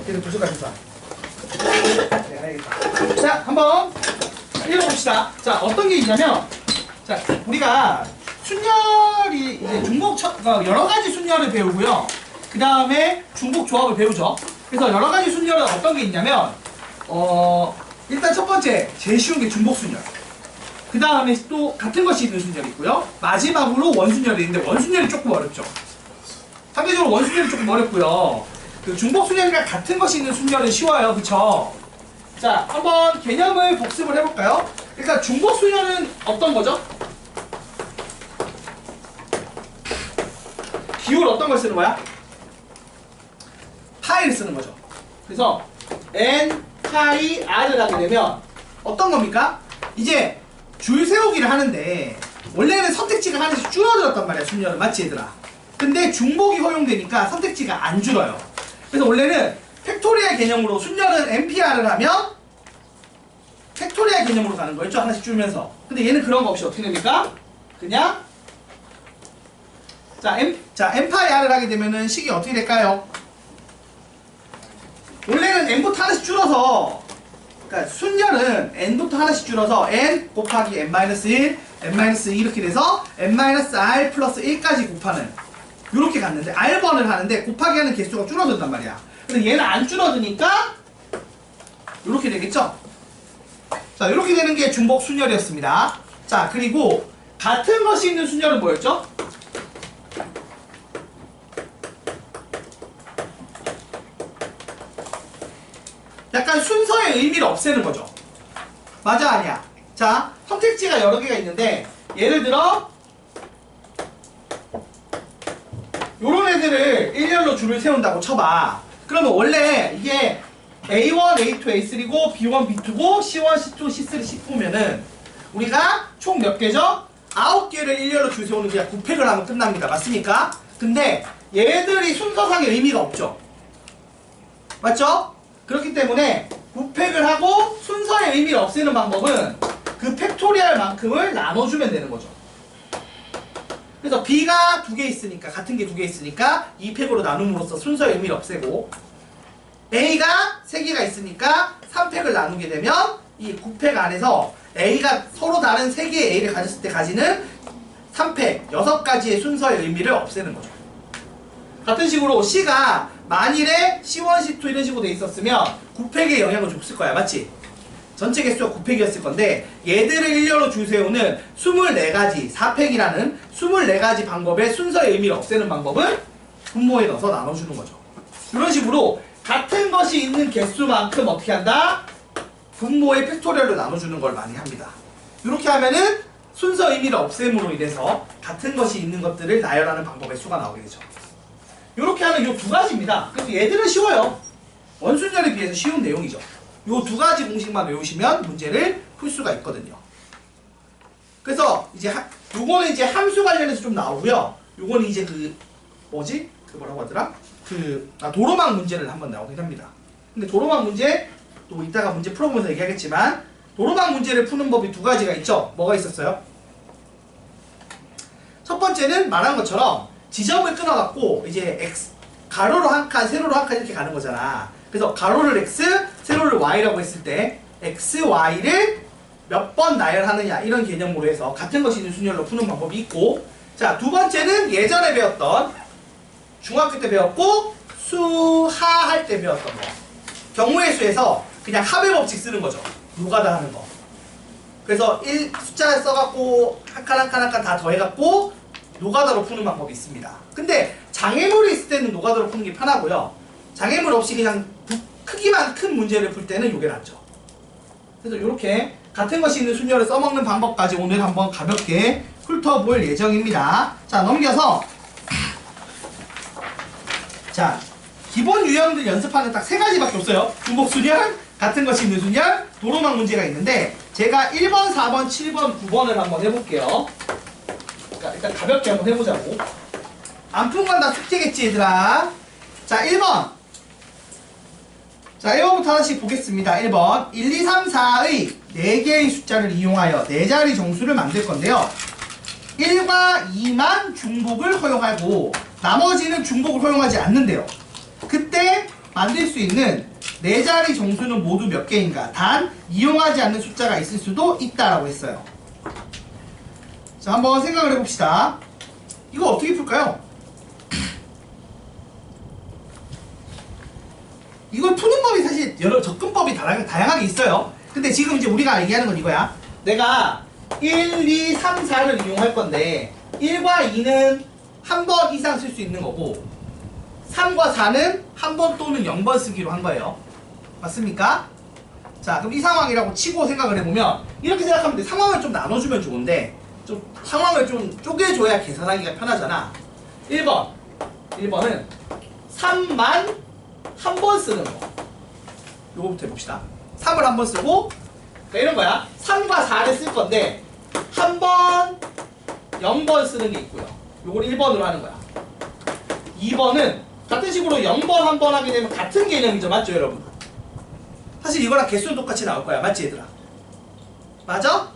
걔는 부족한 수사. 네, 알겠다. 자, 한번 읽어봅시다. 자, 어떤 게 있냐면, 자, 우리가 순열이 이제 여러 가지 순열을 배우고요. 그 다음에 중복 조합을 배우죠. 그래서 여러 가지 순열은 어떤 게 있냐면, 일단 첫 번째, 제일 쉬운 게 중복 순열. 그 다음에 또 같은 것이 있는 순열이 있고요. 마지막으로 원순열이 있는데 원순열이 조금 어렵죠. 상대적으로 원순열이 조금 어렵고요. 그 중복 순열이랑 같은 것이 있는 순열은 쉬워요. 그쵸? 자, 한번 개념을 복습을 해볼까요? 일단 중복 순열은 어떤 거죠? 기호를 어떤 걸 쓰는 거야? 파이를 쓰는 거죠. 그래서 n, 파이, r을 하게 되면 어떤 겁니까? 이제 줄 세우기를 하는데 원래는 선택지가 하나씩 줄어들었단 말이야. 순열은. 맞지 얘들아? 근데 중복이 허용되니까 선택지가 안 줄어요. 그래서 원래는 팩토리얼 개념으로 순열은 npr을 하면 팩토리얼 개념으로 가는 거였죠. 하나씩 줄면서. 근데 얘는 그런 거 없이 어떻게 됩니까? 그냥 n파이 r을 하게 되면은 식이 어떻게 될까요? 원래는 n부터 하나씩 줄어서, 그러니까 순열은 n부터 하나씩 줄어서 n 곱하기 n-1, n-2 이렇게 돼서 n-r 플러스 1까지 곱하는 이렇게 갔는데 r번을 하는데 곱하기 하는 개수가 줄어든단 말이야. 근데 얘는 안 줄어드니까 이렇게 되겠죠? 자, 이렇게 되는 게 중복 순열이었습니다. 자, 그리고 같은 것이 있는 순열은 뭐였죠? 약간 순서의 의미를 없애는 거죠. 맞아, 아니야? 자, 선택지가 여러 개가 있는데 예를 들어 요런 애들을 일렬로 줄을 세운다고 쳐봐. 그러면 원래 이게 A1, A2, A3고 B1, B2고 C1, C2, C3, C4면은 우리가 총 몇 개죠? 9개를 일렬로 줄 세우는 그냥 곱획을 하면 끝납니다. 맞습니까? 근데 얘들이 순서상의 의미가 없죠. 맞죠? 그렇기 때문에 곱획을 하고 순서의 의미를 없애는 방법은 그 팩토리얼만큼을 나눠주면 되는 거죠. 그래서 B가 2개 있으니까, 같은 게 2개 있으니까 2팩으로 나눔으로써 순서의 의미를 없애고, A가 3개가 있으니까 3팩을 나누게 되면 이 9팩 안에서 A가 서로 다른 3개의 A를 가졌을 때 가지는 3팩, 6가지의 순서의 의미를 없애는 거죠. 같은 식으로 C가 만일에 C1, C2 이런 식으로 돼 있었으면 9팩에 영향을 줬을 거야. 맞지? 전체 개수가 9팩이었을 건데 얘들을 일렬로 줄 세우는 24가지, 4팩이라는 24가지 방법의 순서의 의미를 없애는 방법을 분모에 넣어서 나눠주는 거죠. 이런 식으로 같은 것이 있는 개수만큼 어떻게 한다? 분모의 팩토리얼로 나눠주는 걸 많이 합니다. 이렇게 하면은 순서 의미를 없앰으로 인해서 같은 것이 있는 것들을 나열하는 방법의 수가 나오게 되죠. 이렇게 하는 이 2가지입니다. 그래서 얘들은 쉬워요. 원순열에 비해서 쉬운 내용이죠. 이 2가지 공식만 외우시면 문제를 풀 수가 있거든요. 그래서 이제 요거는 이제 함수 관련해서 좀 나오고요. 요거는 이제 뭐라고 하더라? 도로망 문제를 한번 나오긴 합니다. 근데 도로망 문제 또 이따가 문제 풀어보면서 얘기하겠지만 도로망 문제를 푸는 법이 2가지가 있죠. 뭐가 있었어요? 첫 번째는 말한 것처럼 지점을 끊어갖고 이제 X 가로로 한 칸, 세로로 한 칸 이렇게 가는 거잖아. 그래서 가로를 X, 세로를 Y라고 했을 때 X, Y를 몇 번 나열하느냐 이런 개념으로 해서 같은 것이 있는 순열로 푸는 방법이 있고, 자, 2번째는 예전에 배웠던 중학교 때 배웠고 수하 할 때 배웠던 거, 경우의 수에서 그냥 합의 법칙 쓰는 거죠. 노가다 하는 거. 그래서 숫자 써갖고 한 칸 한 칸 한 칸 다 더해갖고 노가다로 푸는 방법이 있습니다. 근데 장애물이 있을 때는 노가다로 푸는 게 편하고요. 장애물 없이 그냥 크기만 큰 문제를 풀 때는 이게 낫죠. 그래서 이렇게 같은 것이 있는 순열을 써먹는 방법까지 오늘 한번 가볍게 훑어볼 예정입니다. 자, 넘겨서 자, 기본 유형들 연습하는 딱 3가지밖에 없어요. 중복 순열, 같은 것이 있는 순열, 도로망 문제가 있는데 제가 1번, 4번, 7번, 9번을 한번 해볼게요. 일단 가볍게 한번 해보자고. 안 푼 건 다 숙제겠지 얘들아. 자, 1번. 자, 1번부터 하나씩 보겠습니다. 1번 1, 2, 3, 4의 4개의 숫자를 이용하여 4자리 정수를 만들 건데요. 1과 2만 중복을 허용하고 나머지는 중복을 허용하지 않는데요. 그때 만들 수 있는 4자리 정수는 모두 몇 개인가? 단 이용하지 않는 숫자가 있을 수도 있다라고 했어요. 자, 한번 생각을 해봅시다. 이거 어떻게 풀까요? 이걸 푸는 법이 사실 여러 접근법이 다양하게 있어요. 근데 지금 이제 우리가 얘기하는 건 이거야. 내가 1, 2, 3, 4를 이용할 건데 1과 2는 한 번 이상 쓸 수 있는 거고 3과 4는 한 번 또는 0번 쓰기로 한 거예요. 맞습니까? 자, 그럼 이 상황이라고 치고 생각을 해보면 이렇게 생각하면 돼. 상황을 좀 나눠주면 좋은데 좀 상황을 좀 쪼개줘야 계산하기가 편하잖아. 1번은 3만 한 번 쓰는 거. 요거부터 해봅시다. 3을 한 번 쓰고 그러니까 이런 거야. 3과 4를 쓸 건데 한 번 0번 쓰는 게 있고요. 요걸 1번으로 하는 거야. 2번은 같은 식으로 0번 한 번 하게 되면 같은 개념이죠. 맞죠 여러분? 사실 이거랑 개수는 똑같이 나올 거야. 맞지 얘들아? 맞아?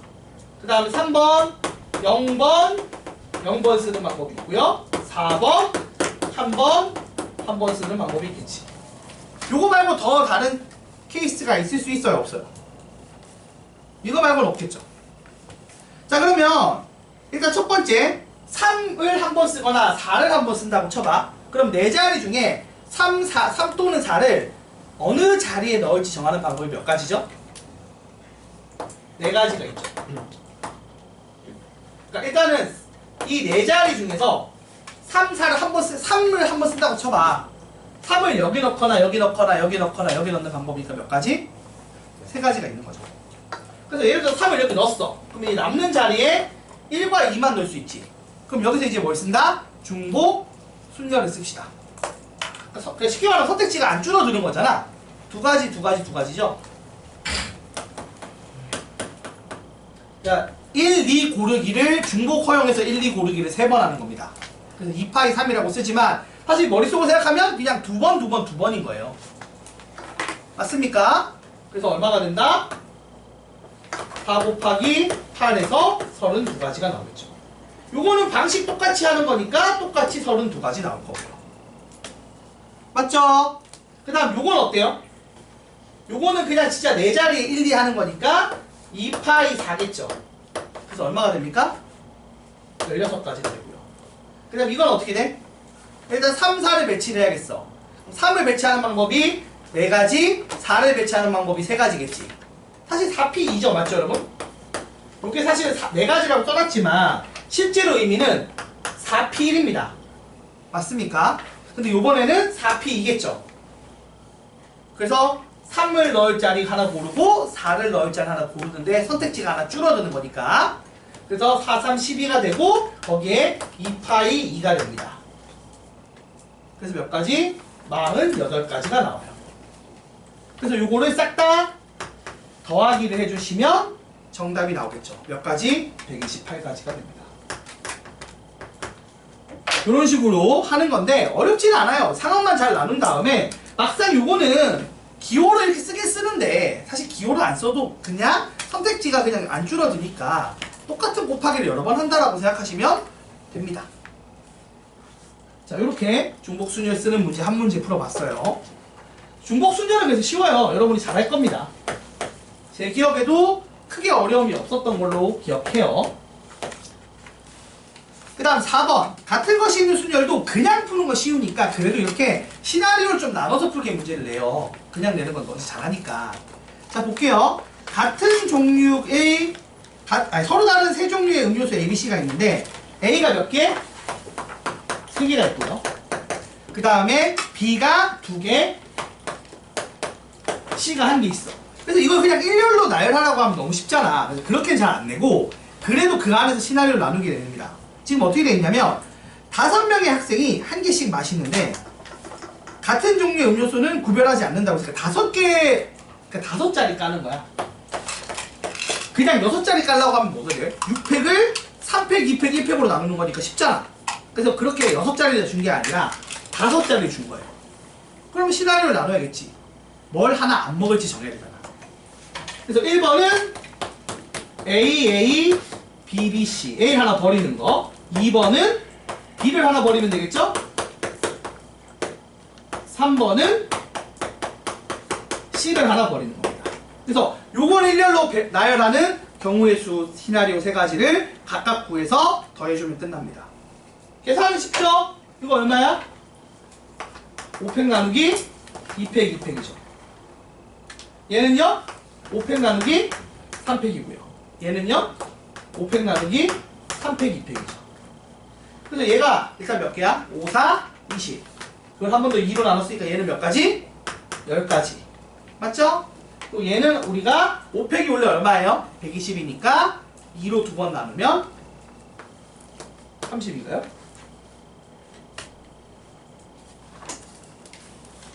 그 다음에 3번 0번 쓰는 방법이 있고요. 4번 한 번 쓰는 방법이 있겠지. 요거 말고 더 다른 케이스가 있을 수 있어요? 없어요? 이거 말고는 없겠죠. 자, 그러면 일단 첫 번째 3을 한 번 쓰거나 4를 한 번 쓴다고 쳐봐. 그럼 4자리 중에 3 또는 4를 어느 자리에 넣을지 정하는 방법이 몇 가지죠? 4가지가 있죠. 그러니까 일단은 이 4자리 중에서 3을 한 번 쓴다고 쳐봐. 3을 여기 넣거나 여기 넣거나 여기 넣거나 여기 넣는 방법이니까 몇 가지? 3가지가 있는 거죠. 그래서 예를 들어서 3을 여기 넣었어. 그럼 이 남는 자리에 1과 2만 넣을 수 있지. 그럼 여기서 이제 뭘 쓴다? 중복 순열을 씁시다. 그러니까 쉽게 말하면 선택지가 안 줄어드는 거잖아. 두 가지죠. 자, 1, 2 고르기를 중복 허용해서 1, 2 고르기를 3번 하는 겁니다. 그래서 2파이 3이라고 쓰지만 사실 머릿속으로 생각하면 그냥 2번인 거예요. 맞습니까? 그래서 얼마가 된다? 4 곱하기 8에서 32가지가 나오겠죠. 요거는 방식 똑같이 하는 거니까 똑같이 32가지 나올 거고요. 맞죠? 그 다음 요건 어때요? 요거는 그냥 진짜 4자리에 1, 2 하는 거니까 2파이 4겠죠. 그래서 얼마가 됩니까? 16가지 되고요. 그 다음 이건 어떻게 돼? 일단 3, 4를 배치를 해야겠어. 3을 배치하는 방법이 4가지, 4를 배치하는 방법이 3가지겠지. 사실 4P 2죠. 맞죠 여러분? 이게 사실은 4가지라고 써놨지만 실제로 의미는 4P 1입니다. 맞습니까? 근데 요번에는 4P 2겠죠. 그래서 3을 넣을 자리 하나 고르고 4를 넣을 자리 하나 고르는데 선택지가 하나 줄어드는 거니까 그래서 4, 3, 12가 되고 거기에 2파이 2가 됩니다. 그래서 몇 가지? 48가지가 나와요. 그래서 요거를 싹 다 더하기를 해주시면 정답이 나오겠죠. 몇 가지? 128가지가 됩니다. 이런 식으로 하는 건데 어렵진 않아요. 상황만 잘 나눈 다음에 막상 요거는 기호를 이렇게 쓰긴 쓰는데 사실 기호를 안 써도 그냥 선택지가 그냥 안 줄어드니까 똑같은 곱하기를 여러 번 한다라고 생각하시면 됩니다. 자, 이렇게 중복순열 쓰는 문제 한 문제 풀어봤어요. 중복순열은 그래서 쉬워요. 여러분이 잘할 겁니다. 제 기억에도 크게 어려움이 없었던 걸로 기억해요. 그 다음 4번 같은 것이 있는 순열도 그냥 푸는 거 쉬우니까 그래도 이렇게 시나리오를 좀 나눠서 풀게 문제를 내요. 그냥 내는 건 너무 잘하니까. 자, 볼게요. 같은 종류의 서로 다른 세 종류의 음료수 ABC가 있는데 A가 몇 개? 3개가 있고요. 그 다음에 B가 2개, C가 1개 있어. 그래서 이걸 그냥 일렬로 나열하라고 하면 너무 쉽잖아. 그래서 그렇게는 잘 안 내고 그래도 그 안에서 시나리오를 나누게 됩니다. 지금 어떻게 되어 있냐면 5명의 학생이 1개씩 마시는데 같은 종류의 음료수는 구별하지 않는다고 해서 5개, 그러니까 5자리 까는 거야. 그냥 6자리 깔라고 하면 뭐가 돼? 6팩을 3팩, 2팩, 1팩으로 나누는 거니까 쉽잖아. 그래서 그렇게 6자리를 준 게 아니라 5자리를 준 거예요. 그럼 시나리오를 나눠야겠지. 뭘 하나 안 먹을지 정해야 되잖아. 그래서 1번은 A, B, B, C. A 하나 버리는 거. 2번은 B를 하나 버리면 되겠죠? 3번은 C를 하나 버리는 겁니다. 그래서 요걸 일렬로 나열하는 경우의 수 시나리오 세 가지를 각각 구해서 더해주면 끝납니다. 계산은 쉽죠? 이거 얼마야? 5팩 나누기 2팩 2팩이죠. 얘는요? 5팩 나누기 3팩이고요. 얘는요? 5팩 나누기 3팩 2팩이죠. 그래서 얘가 일단 몇 개야? 5, 4, 20. 그걸 한 번 더 2로 나눴으니까 얘는 몇 가지? 10가지. 맞죠? 또 얘는 우리가 5팩이 원래 얼마예요? 120이니까 2로 두 번 나누면 30인가요?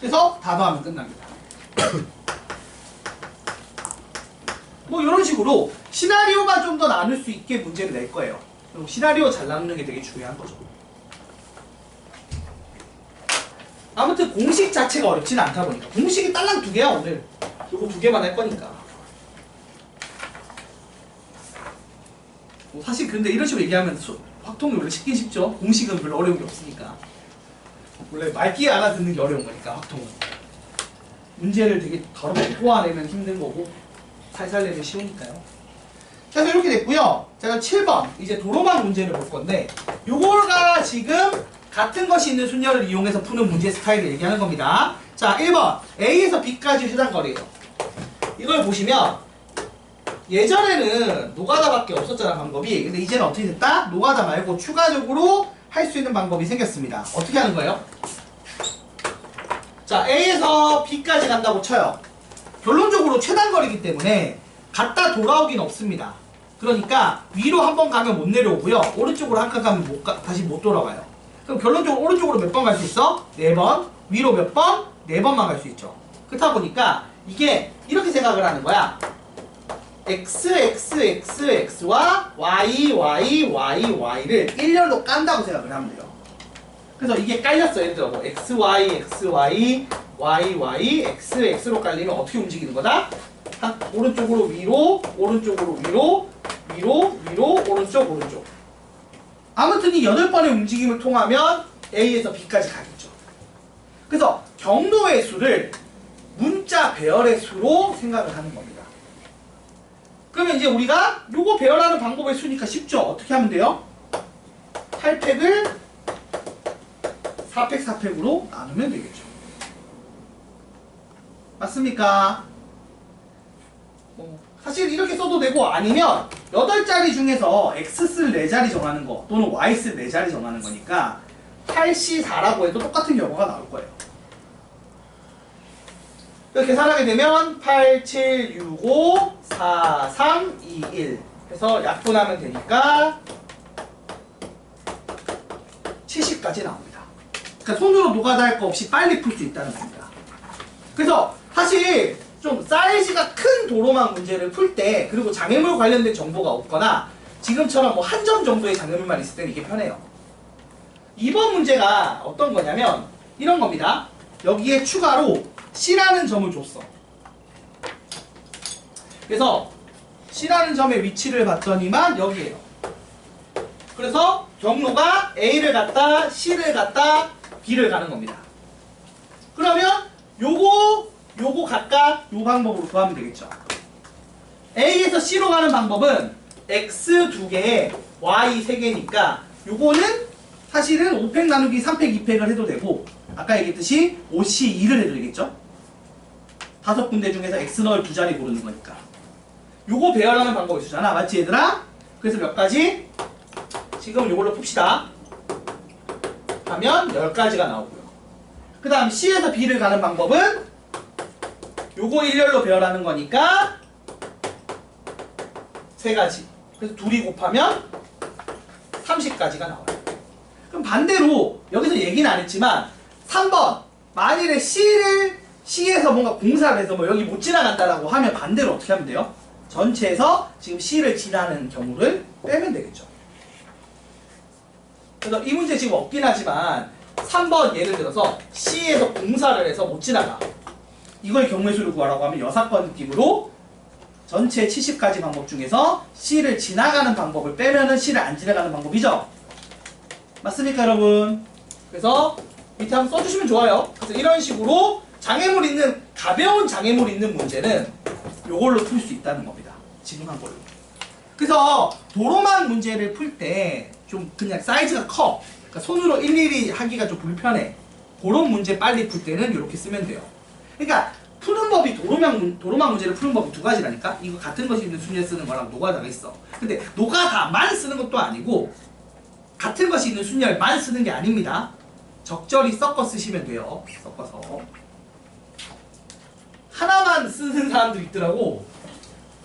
그래서 다 더하면 끝납니다. 뭐 이런 식으로 시나리오만 좀 더 나눌 수 있게 문제를 낼 거예요. 그리고 시나리오 잘 나누는 게 되게 중요한 거죠. 아무튼 공식 자체가 어렵진 않다 보니까 공식이 딸랑 2개야 오늘. 이거 2개만 할 거니까. 뭐 사실 근데 이런 식으로 얘기하면 확통이 원래 쉽긴 쉽죠. 공식은 별로 어려운 게 없으니까. 원래 말귀 알아듣는 게 어려운 거니까 확통은. 문제를 되게 더럽게 꼬아내면 힘든 거고 살살 내면 쉬우니까요. 그래서 이렇게 됐고요. 제가 7번 이제 도로망 문제를 볼 건데 요거가 지금 같은 것이 있는 순열을 이용해서 푸는 문제 스타일을 얘기하는 겁니다. 자, 1번 A에서 B까지 해당 거리예요. 이걸 보시면 예전에는 노가다밖에 없었잖아 방법이. 근데 이제는 어떻게 됐다? 노가다 말고 추가적으로 할 수 있는 방법이 생겼습니다. 어떻게 하는 거예요? 자, A에서 B까지 간다고 쳐요. 결론적으로 최단거리이기 때문에 갔다 돌아오긴 없습니다. 그러니까 위로 한 번 가면 못 내려오고요. 오른쪽으로 한 칸 가면 다시 못 돌아가요. 그럼 결론적으로 오른쪽으로 몇 번 갈 수 있어? 4번. 위로 몇 번? 4번만 갈 수 있죠. 그렇다 보니까 이게 이렇게 생각을 하는 거야. x, x, x, x와 y, y, y, y를 일렬로 깐다고 생각을 하면 돼요. 그래서 이게 깔렸어요. 예를 들어 뭐 x, y, x, y, y, y, x, x로 깔리면 어떻게 움직이는 거다? 오른쪽으로 위로, 오른쪽으로 위로, 위로, 위로, 오른쪽, 오른쪽. 아무튼 이 8번의 움직임을 통하면 A에서 B까지 가겠죠. 그래서 경로의 수를 문자 배열의 수로 생각을 하는 겁니다. 그러면 이제 우리가 요거 배열하는 방법의 수니까 쉽죠? 어떻게 하면 돼요? 8팩을 4팩, 4팩으로 나누면 되겠죠. 맞습니까? 사실 이렇게 써도 되고 아니면 8자리 중에서 X 쓸 4자리 정하는 거 또는 Y 쓸 4자리 정하는 거니까 8C4라고 해도 똑같은 결과가 나올 거예요. 이렇게 계산하게 되면 8, 7, 6, 5, 4, 3, 2, 1 해서 약분하면 되니까 70까지 나옵니다. 그러니까 손으로 노가다 할 거 없이 빨리 풀 수 있다는 겁니다. 그래서 사실 좀 사이즈가 큰 도로망 문제를 풀 때 그리고 장애물 관련된 정보가 없거나 지금처럼 뭐 한 점 정도의 장애물만 있을 때는 이게 편해요. 이번 문제가 어떤 거냐면 이런 겁니다. 여기에 추가로 C라는 점을 줬어. 그래서 C라는 점의 위치를 봤더니만 여기에요. 그래서 경로가 A를 갔다 C를 갔다 B를 가는 겁니다. 그러면 요거 각각 요 방법으로 구하면 되겠죠. A에서 C로 가는 방법은 X 2개에 Y 3개니까 요거는 사실은 5팩 나누기 3팩 2팩을 해도 되고 아까 얘기했듯이 5C2를 해도 되겠죠. 5군데 중에서 X 넣을 2자리 고르는 거니까 요거 배열하는 방법이 있잖아. 맞지 얘들아? 그래서 몇 가지? 지금 요걸로 풉시다. 하면 10가지가 나오고요. 그 다음 C에서 B를 가는 방법은 요거 일렬로 배열하는 거니까 3가지. 그래서 둘이 곱하면 30가지가 나와요. 그럼 반대로 여기서 얘기는 안 했지만 3번 만일에 C에서 뭔가 공사를 해서 뭐 여기 못 지나간다라고 하면 반대로 어떻게 하면 돼요? 전체에서 지금 C를 지나는 경우를 빼면 되겠죠. 그래서 이 문제 지금 없긴 하지만 3번 예를 들어서 C에서 공사를 해서 못 지나가. 이걸 경우의 수를 구하라고 하면 여사건 느낌으로 전체 70가지 방법 중에서 C를 지나가는 방법을 빼면은 C를 안 지나가는 방법이죠. 맞습니까 여러분? 그래서 밑에 한번 써주시면 좋아요. 그래서 이런 식으로 장애물 있는 가벼운 장애물 있는 문제는 요걸로 풀 수 있다는 겁니다. 지금 한 걸로. 그래서 도로망 문제를 풀 때 좀 그냥 사이즈가 커. 그러니까 손으로 일일이 하기가 좀 불편해. 그런 문제 빨리 풀 때는 이렇게 쓰면 돼요. 그러니까 푸는 법이 도로망 문제를 푸는 법이 두 가지라니까? 이거 같은 것이 있는 순위에 쓰는 거랑 노가다가 있어. 근데 노가다만 쓰는 것도 아니고 같은 것이 있는 순열만 쓰는 게 아닙니다. 적절히 섞어 쓰시면 돼요. 섞어서. 하나만 쓰는 사람도 있더라고.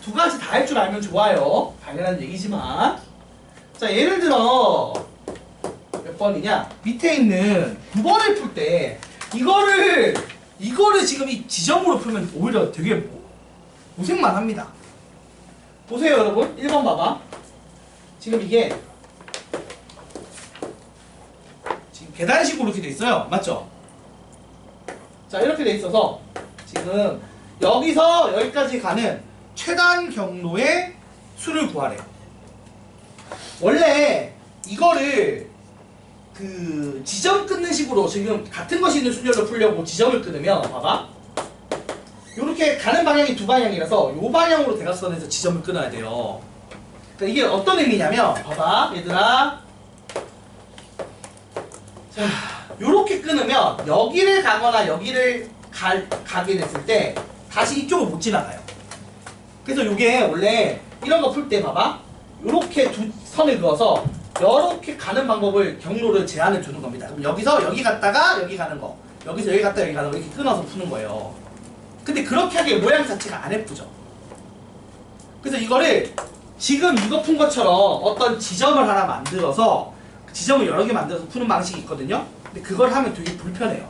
두 가지 다 할 줄 알면 좋아요. 당연한 얘기지만. 자, 예를 들어 몇 번이냐? 밑에 있는 9번을 풀 때 이거를 지금 이 지점으로 풀면 오히려 되게 고생만 합니다. 보세요, 여러분. 1번 봐봐. 지금 이게 지금 계단식으로 이렇게 돼 있어요. 맞죠? 자, 이렇게 돼 있어서 지금 여기서 여기까지 가는 최단 경로의 수를 구하래요. 원래 이거를 그 지점 끊는 식으로 지금 같은 것이 있는 순열로 풀려고 지점을 끊으면 봐봐. 이렇게 가는 방향이 두 방향이라서 이 방향으로 대각선에서 지점을 끊어야 돼요. 그러니까 이게 어떤 의미냐면 봐봐 얘들아. 자, 요렇게 끊으면 여기를 가거나 여기를 가게 됐을 때 다시 이쪽을 못 지나가요. 그래서 요게 원래 이런 거 풀 때 봐봐. 요렇게 두 선을 그어서 요렇게 가는 방법을 경로를 제한을 두는 겁니다. 그럼 여기서 여기 갔다가 여기 가는 거, 여기서 여기 갔다가 여기 가는 거 이렇게 끊어서 푸는 거예요. 근데 그렇게 하기에 모양 자체가 안 예쁘죠. 그래서 이거를 지금 이거 푼 것처럼 어떤 지점을 하나 만들어서 지점을 여러 개 만들어서 푸는 방식이 있거든요. 근데 그걸 하면 되게 불편해요.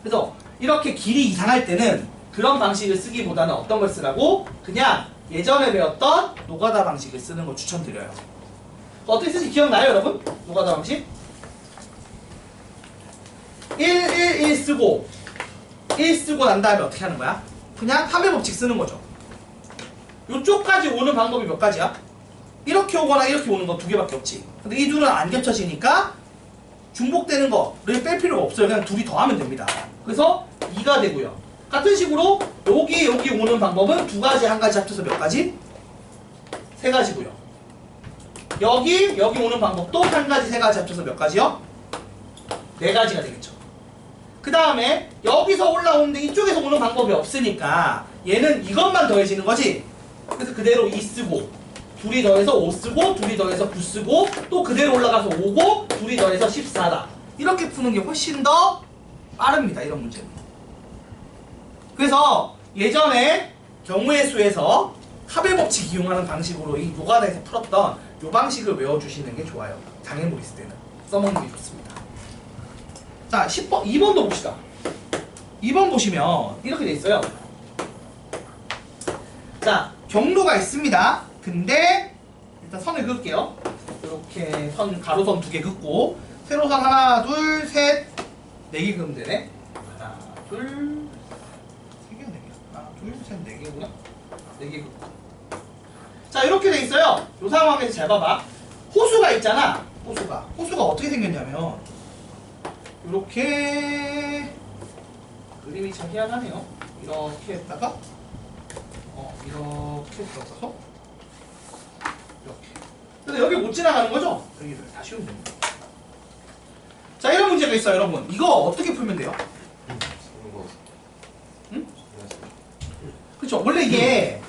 그래서 이렇게 길이 이상할 때는 그런 방식을 쓰기보다는 어떤 걸 쓰라고? 그냥 예전에 배웠던 노가다 방식을 쓰는 걸 추천드려요. 어떻게 쓰지 기억나요, 여러분? 노가다 방식? 1 쓰고 1 쓰고 난 다음에 어떻게 하는 거야? 그냥 합의 법칙 쓰는 거죠. 요쪽까지 오는 방법이 몇 가지야? 이렇게 오거나 이렇게 오는 거 두 개밖에 없지. 근데 이 둘은 안 겹쳐지니까 중복되는 거를 뺄 필요가 없어요. 그냥 둘이 더하면 됩니다. 그래서 2가 되고요. 같은 식으로 여기 오는 방법은 두 가지 한 가지 합쳐서 몇 가지? 세 가지고요. 여기 오는 방법도 한 가지 세 가지 합쳐서 몇 가지요? 네 가지가 되겠죠. 그 다음에 여기서 올라오는데 이쪽에서 오는 방법이 없으니까 얘는 이것만 더해지는 거지. 그래서 그대로 2 쓰고 둘이 더해서 5 쓰고 둘이 더해서 9 쓰고 또 그대로 올라가서 5고 둘이 더해서 14다. 이렇게 푸는 게 훨씬 더 빠릅니다. 이런 문제는. 그래서 예전에 경우의 수에서 합의 법칙 이용하는 방식으로 이 노가다에서 풀었던 이 방식을 외워주시는 게 좋아요. 장애물 있을 때는 써먹는 게 좋습니다. 자, 10번, 2번도 봅시다. 2번 보시면 이렇게 돼 있어요. 자, 경로가 있습니다. 근데 일단 선을 그을게요. 이렇게 선 가로선 2개 긋고 세로선 하나, 둘, 셋, 4개 그으면 되네. 하나, 둘, 3개가 4개야. 하나, 둘, 셋, 4개구나. 4개 긋고. 자, 이렇게 돼 있어요. 이 상황에서 잘 봐봐. 호수가 있잖아. 호수가 어떻게 생겼냐면 이렇게 그림이 참 희한하네요. 이렇게 했다가 이렇게 들어가서 이렇게. 근데 여기 못 지나가는 거죠? 여기를 다시 오면 됩니다. 자, 이런 문제가 있어요, 여러분. 이거 어떻게 풀면 돼요? 응? 그쵸? 원래 이게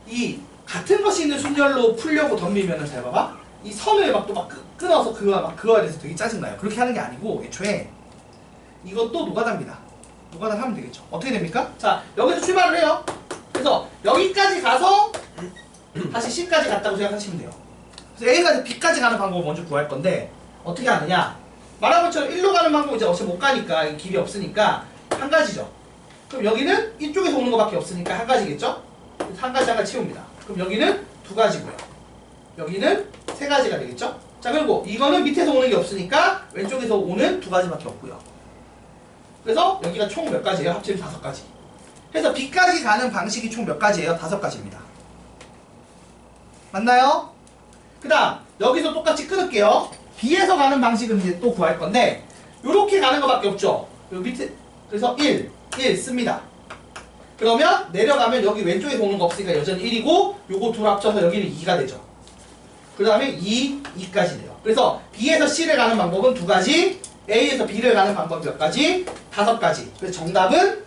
이 같은 것이 있는 순열로 풀려고 덤비면은 잘 봐봐. 이 선을 막 또 막 끊어서 그거에 대해서 되게 짜증나요. 그렇게 하는 게 아니고 애초에 이것도 노가다입니다. 노가다를 하면 되겠죠. 어떻게 됩니까? 자, 여기서 출발을 해요. 그래서 여기까지 가서 다시 C까지 갔다고 생각하시면 돼요. 그래서 A까지 B까지 가는 방법을 먼저 구할 건데 어떻게 하느냐? 말한 것처럼 1로 가는 방법은 이제 어차피 못 가니까 길이 없으니까 한 가지죠. 그럼 여기는 이쪽에서 오는 것밖에 없으니까 한 가지겠죠? 그래서 한 가지 채웁니다. 그럼 여기는 2가지고요. 여기는 3가지가 되겠죠? 자, 그리고 이거는 밑에서 오는 게 없으니까 왼쪽에서 오는 2가지밖에 없고요. 그래서 여기가 총 몇 가지예요? 합치면 5가지. 그래서 B까지 가는 방식이 총 몇 가지예요? 5가지입니다. 맞나요? 그 다음 여기서 똑같이 끊을게요. B에서 가는 방식은 이제 또 구할 건데 요렇게 가는 것밖에 없죠. 여기 밑에 그래서 1, 1 씁니다. 그러면 내려가면 여기 왼쪽에 오는 거 없으니까 여전히 1이고 요거 둘 합쳐서 여기는 2가 되죠. 그 다음에 2까지 돼요. 그래서 B에서 C를 가는 방법은 두 가지, A에서 B를 가는 방법 몇 가지? 5가지. 그래서 정답은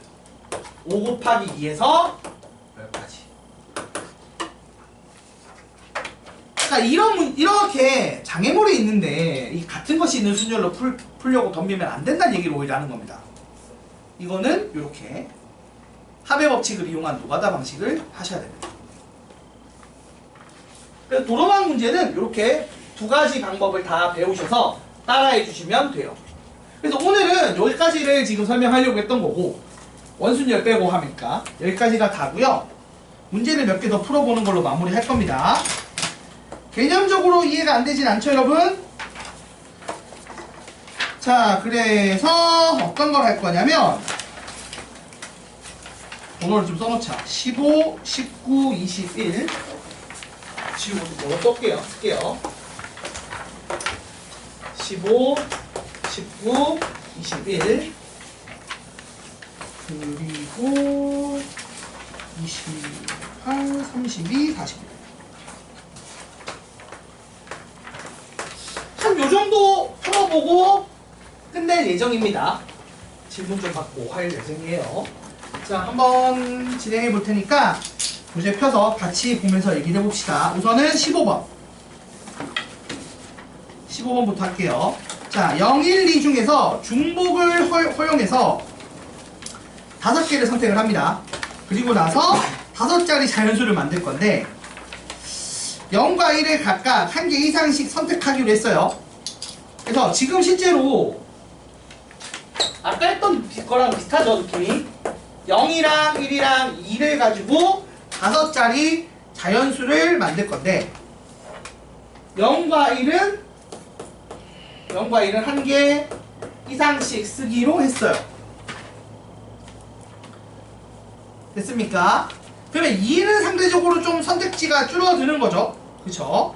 5 곱하기 2에서 10가지. 그러니까 이렇게 장애물이 있는데 이 같은 것이 있는 순열로 풀려고 덤비면 안 된다는 얘기를 오히려 하는 겁니다. 이거는 이렇게 합의 법칙을 이용한 노가다 방식을 하셔야 됩니다. 그래서 도로망 문제는 이렇게 두 가지 방법을 다 배우셔서 따라해 주시면 돼요. 그래서 오늘은 여기까지를 지금 설명하려고 했던 거고, 원순열 빼고 하니까 여기까지가 다고요. 문제를 몇 개 더 풀어보는 걸로 마무리할 겁니다. 개념적으로 이해가 안 되진 않죠, 여러분? 자, 그래서 어떤 걸 할 거냐면 번호를 좀 써놓자. 15, 19, 21 지우고 또 쓸게요. 15, 19, 21 그리고 28, 32, 41 한 요정도 풀어보고 끝낼 예정입니다. 질문 좀 받고 할 예정이에요. 자, 한번 진행해 볼 테니까 문제 펴서 같이 보면서 얘기를 해봅시다. 우선은 15번부터 할게요. 자, 0, 1, 2 중에서 중복을 허용해서 5개를 선택을 합니다. 그리고 나서 5자리 자연수를 만들 건데 0과 1을 각각 1개 이상씩 선택하기로 했어요. 그래서 지금 실제로 아까 했던 거랑 비슷하죠, 느낌이? 0이랑 1이랑 2를 가지고 5자리 자연수를 만들 건데 0과 1은 1개 이상씩 쓰기로 했어요. 됐습니까? 그러면 2는 상대적으로 좀 선택지가 줄어드는 거죠. 그쵸?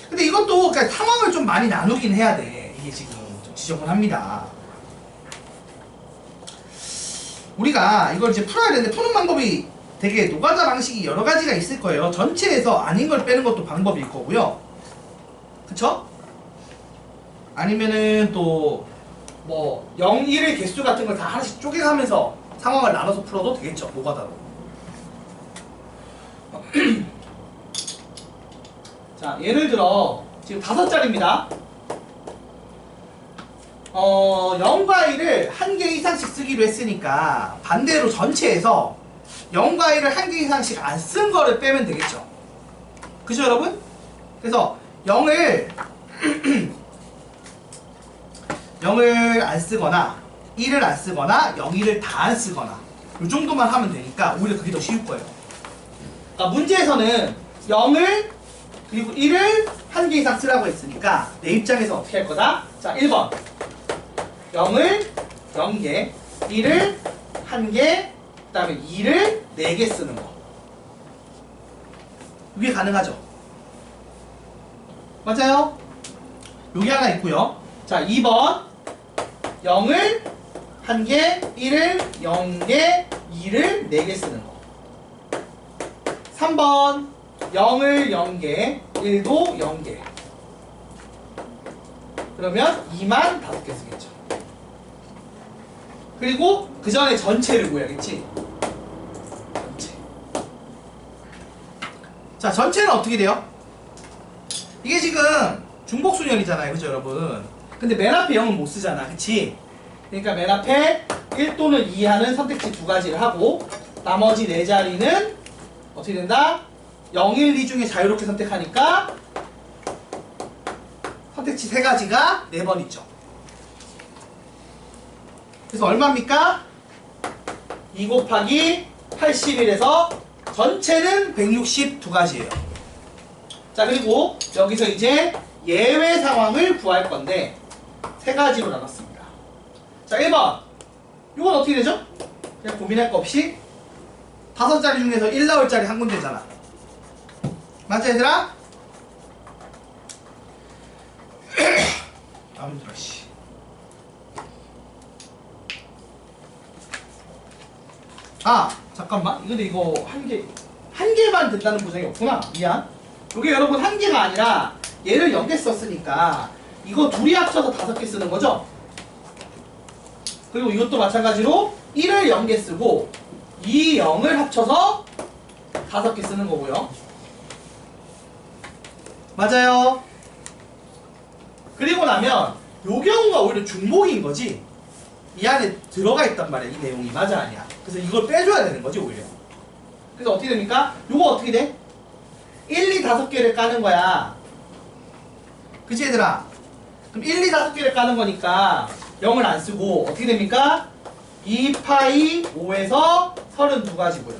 근데 이것도 그러니까 상황을 좀 많이 나누긴 해야 돼. 이게 지금 좀 지적을 합니다. 우리가 이걸 이제 풀어야 되는데 푸는 방법이 되게 노가다 방식이 여러 가지가 있을 거예요. 전체에서 아닌 걸 빼는 것도 방법일 거고요. 그쵸? 아니면은 또 뭐 0, 1의 개수 같은 걸 다 하나씩 쪼개가면서 상황을 나눠서 풀어도 되겠죠. 노가다로. 자, 예를 들어 지금 5자리입니다. 0과 1을 1개 이상씩 쓰기로 했으니까 반대로 전체에서 0과 1을 1개 이상씩 안 쓴 거를 빼면 되겠죠. 그죠, 여러분? 그래서 0을 0을 안 쓰거나 1을 안 쓰거나 0, 1을 다 안 쓰거나 이 정도만 하면 되니까 오히려 그게 더 쉬울 거예요. 그러니까 문제에서는 0을 그리고 1을 1개 이상 쓰라고 했으니까 내 입장에서 어떻게 할 거다? 자, 1번 0을 0개, 1을 1개, 그 다음에 2를 4개 쓰는 거. 이게 가능하죠? 맞아요? 여기 하나 있고요. 자, 2번 0을 1개, 1을 0개, 2를 4개 쓰는 거. 3번 0을 0개, 1도 0개. 그러면 2만 5개 쓰겠죠. 그리고 그 전에 전체를 구해야겠지. 전체. 자, 전체는 어떻게 돼요? 이게 지금 중복순열이잖아요. 그죠, 여러분? 근데 맨 앞에 0은 못 쓰잖아. 그치? 그러니까 맨 앞에 1 또는 2 하는 선택지 2가지를 하고 나머지 4자리는 어떻게 된다? 0, 1, 2 중에 자유롭게 선택하니까 선택지 3가지가 4번 있죠. 그래서 얼마입니까? 2 곱하기 81에서 전체는 162가지예요. 자, 그리고 여기서 이제 예외 상황을 구할 건데 3가지로 나눴습니다. 자, 1번 이건 어떻게 되죠? 그냥 고민할 거 없이 5자리 중에서 1 나올 자리 한 군데잖아. 맞아, 얘들아? 아, 힘들어, 씨. 아 잠깐만 근데 이거 한 개만 된다는 보장이 없구나. 미안. 이게 여러분 한 개가 아니라 얘를 0개 썼으니까 이거 둘이 합쳐서 5개 쓰는 거죠. 그리고 이것도 마찬가지로 1을 0개 쓰고 이 0을 합쳐서 5개 쓰는 거고요. 맞아요. 그리고 나면 요 경우가 오히려 중복인 거지. 이 안에 들어가 있단 말이야 이 내용이. 맞아 아니야. 그래서 이걸 빼줘야 되는 거지 오히려. 그래서 어떻게 됩니까? 요거 어떻게 돼? 1, 2, 5개를 까는 거야. 그치 얘들아? 그럼 1, 2, 5개를 까는 거니까 0을 안 쓰고 어떻게 됩니까? 2파이 5에서 32가지고요.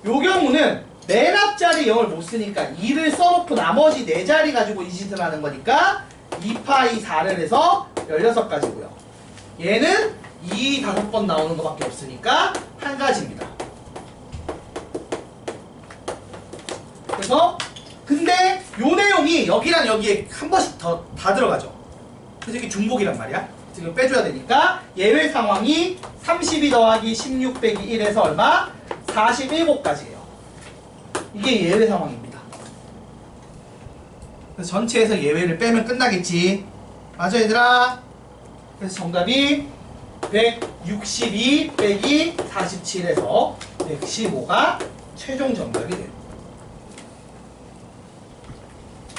요 경우는 맨 앞자리 0을 못 쓰니까 2를 써놓고 나머지 4자리 가지고 이 짓을 하는 거니까 2파이 4를 해서 16가지고요. 얘는 2, 5번 나오는 것밖에 없으니까 한 가지입니다. 그래서 근데 요 내용이 여기랑 여기에 한 번씩 더 다 들어가죠. 그래서 이게 중복이란 말이야. 지금 빼줘야 되니까 예외 상황이 32 더하기 16 빼기 1에서 얼마? 47가지예요. 이게 예외 상황입니다. 그래서 전체에서 예외를 빼면 끝나겠지. 맞아 얘들아? 그래서 정답이 162 빼기 47에서 115가 최종 정답이 돼요.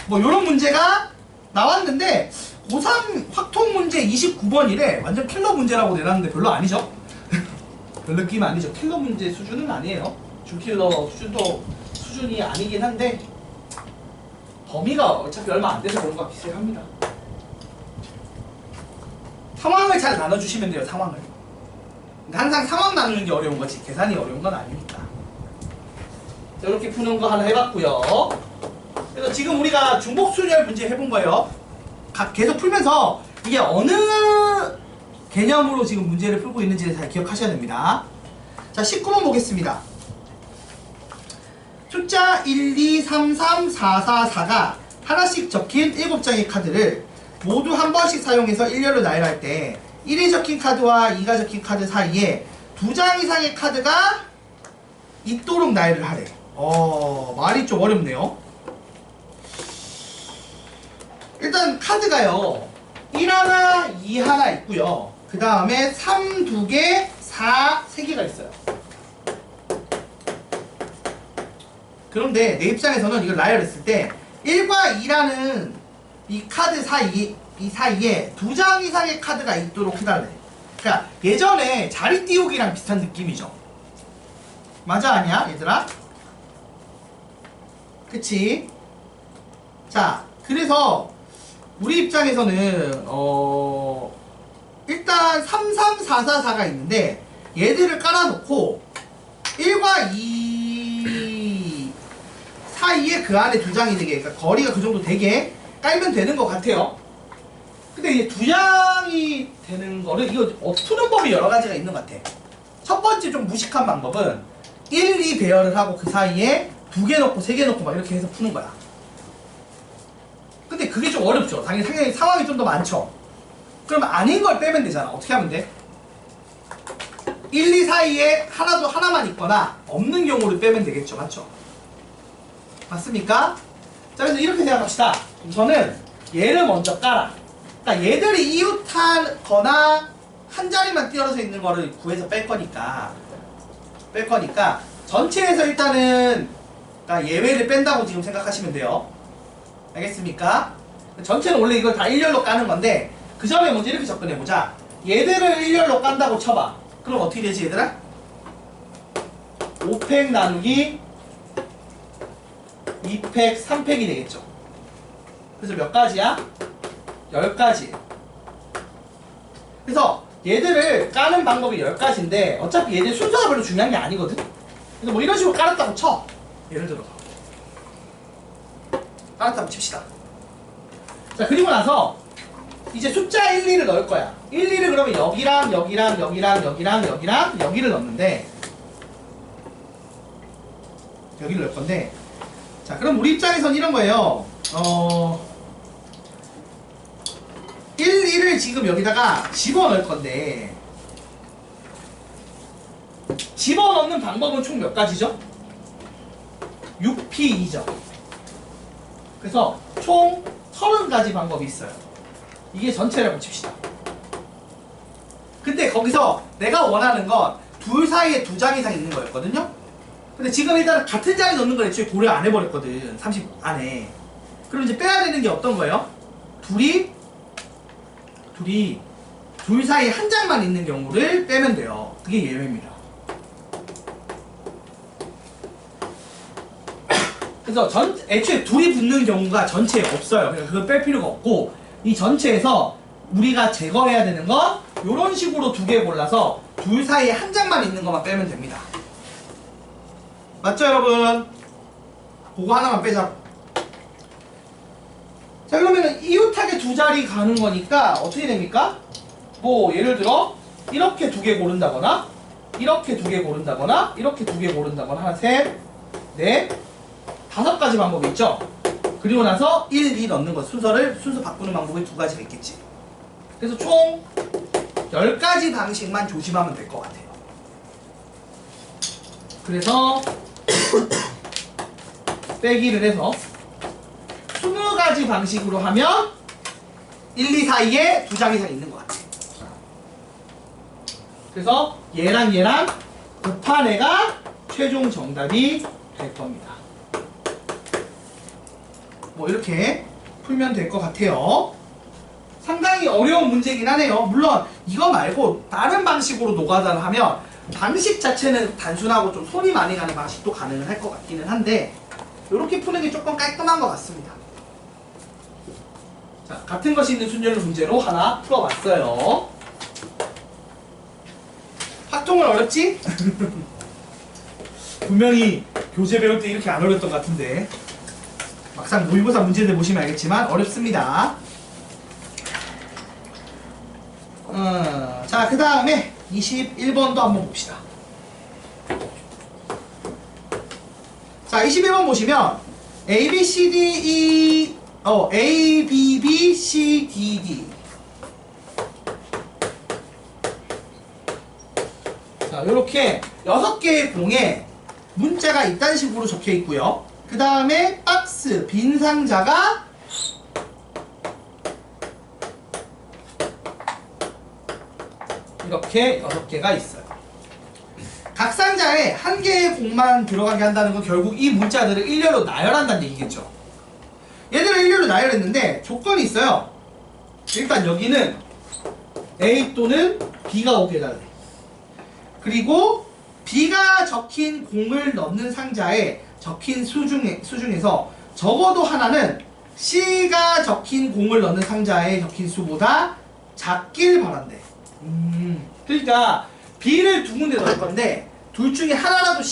뭐 요런 문제가 나왔는데 고3 확통 문제 29번이래. 완전 킬러 문제라고 내놨는데 별로 아니죠? 별 느낌 아니죠? 킬러 문제 수준은 아니에요. 준킬러 수준이 아니긴 한데 범위가 어차피 얼마 안 돼서 그런 것 같기도 합니다. 상황을 잘 나눠주시면 돼요. 상황을. 근데 항상 상황 나누는 게 어려운 거지 계산이 어려운 건 아니니까. 자, 이렇게 푸는 거 하나 해봤고요. 그래서 지금 우리가 중복순열 문제 해본 거예요. 계속 풀면서 이게 어느 개념으로 지금 문제를 풀고 있는지를 잘 기억하셔야 됩니다. 자, 19번 보겠습니다. 숫자 1, 2, 3, 3, 4, 4, 4가 하나씩 적힌 7장의 카드를 모두 한 번씩 사용해서 일렬로 나열할 때 1이 적힌 카드와 2가 적힌 카드 사이에 2장 이상의 카드가 있도록 나열을 하래. 말이 좀 어렵네요. 일단 카드가요 1 하나, 2 하나 있고요. 그 다음에 3 2개, 4 3개가 있어요. 그런데 내 입장에서는 이걸 나열했을 때 1과 2라는 이 카드 사이에 2장 이상의 카드가 있도록 해달래. 그러니까 예전에 자리 띄우기랑 비슷한 느낌이죠. 맞아 아니야 얘들아? 그치? 자, 그래서 우리 입장에서는 일단 3, 3, 4, 4, 4가 있는데 얘들을 깔아놓고 1과 2 사이에 그 안에 2장이 되게, 그러니까 거리가 그 정도 되게 깔면 되는 것 같아요. 근데 이제 2장이 되는 거를 이거 푸는 법이 여러 가지가 있는 것 같아. 첫 번째 좀 무식한 방법은 1, 2 배열을 하고 그 사이에 2개 넣고 3개 넣고 막 이렇게 해서 푸는 거야. 근데 그게 좀 어렵죠. 당연히 상황이 좀 더 많죠. 그럼 아닌 걸 빼면 되잖아. 어떻게 하면 돼? 1, 2 사이에 하나만 있거나 없는 경우를 빼면 되겠죠. 맞죠? 맞습니까? 자, 그래서 이렇게 생각합시다. 우선은 얘를 먼저 깔아. 그러니까 얘들이 이웃하거나 한 자리만 띄어서 있는 거를 구해서 뺄 거니까 전체에서 일단은 그러니까 예외를 뺀다고 지금 생각하시면 돼요. 알겠습니까? 전체는 원래 이걸 다 일렬로 까는 건데 그 전에 먼저 이렇게 접근해보자. 얘들을 일렬로 깐다고 쳐봐. 그럼 어떻게 되지 얘들아? 5팩 나누기 2팩 3팩이 되겠죠. 그래서 몇 가지야? 10가지. 그래서 얘들을 까는 방법이 10가지인데 어차피 얘들 순서가 별로 중요한 게 아니거든. 그래서 뭐 이런 식으로 깔았다고 쳐. 예를 들어 깔았다고 칩시다. 자, 그리고 나서 이제 숫자 1, 2를 넣을 거야. 1, 2를 그러면 여기랑 여기랑 여기랑 여기랑 여기랑 여기를 넣는데 여기를 넣을 건데, 자, 그럼 우리 입장에선 이런 거예요. 1, 2를 지금 여기다가 집어넣을 건데 집어넣는 방법은 총 몇 가지죠? 6P2죠. 그래서 총 30가지 방법이 있어요. 이게 전체라고 칩시다. 근데 거기서 내가 원하는 건 둘 사이에 2장 이상 있는 거였거든요? 근데 지금 일단 같은 자리 넣는 걸 애초에 고려 안 해버렸거든. 30 안에. 그럼 이제 빼야 되는 게 어떤 거예요? 둘이 둘 사이에 한 장만 있는 경우를 빼면 돼요. 그게 예외입니다. 그래서 애초에 둘이 붙는 경우가 전체에 없어요. 그러니까 그걸 뺄 필요가 없고, 이 전체에서 우리가 제거해야 되는 건 이런 식으로 2개 골라서 둘 사이에 한 장만 있는 것만 빼면 됩니다. 맞죠, 여러분? 그거 하나만 빼자고. 자, 그러면은 이웃하게 2자리 가는 거니까 어떻게 됩니까? 뭐 예를 들어 이렇게 2개 고른다거나, 이렇게 2개 고른다거나, 이렇게 2개 고른다거나, 하나, 셋, 넷, 5가지 방법이 있죠. 그리고 나서 1, 2 넣는 것, 순서 바꾸는 방법이 2가지가 있겠지. 그래서 총 10가지 방식만 조심하면 될 것 같아요. 그래서 빼기를 해서 20가지 방식으로 하면 1, 2 사이에 2장 이상 있는 것 같아. 그래서 얘랑 곱한 애가 최종 정답이 될 겁니다. 뭐 이렇게 풀면 될 것 같아요. 상당히 어려운 문제긴 하네요. 물론 이거 말고 다른 방식으로 노가다를 하면 방식 자체는 단순하고 좀 손이 많이 가는 방식도 가능은 할 것 같기는 한데, 이렇게 푸는 게 조금 깔끔한 것 같습니다. 자, 같은 것이 있는 순열 문제로 하나 풀어봤어요. 학종은 어렵지? 분명히 교재 배울 때 이렇게 안 어렵던 것 같은데 막상 모의고사 문제들 보시면 알겠지만 어렵습니다. 자, 그 다음에 21번도 한번 봅시다. 자, 21번 보시면 A, B, C, D, A, B, B, C, D, D. 자, 요렇게 6개의 공에 문자가 이딴 식으로 적혀 있고요. 그 다음에 박스, 빈 상자가 이렇게 6개가 있어요. 각 상자에 한 개의 공만 들어가게 한다는 건 결국 이 문자들을 일렬로 나열한다는 얘기겠죠. 얘들을 일렬로 나열했는데 조건이 있어요. 일단 여기는 A 또는 B가 오게 해달래. 그리고 B가 적힌 공을 넣는 상자에 적힌 수 중에서 적어도 하나는 C가 적힌 공을 넣는 상자에 적힌 수보다 작길 바란대. 그러니까 B를 2군데 넣을 건데 둘 중에 하나라도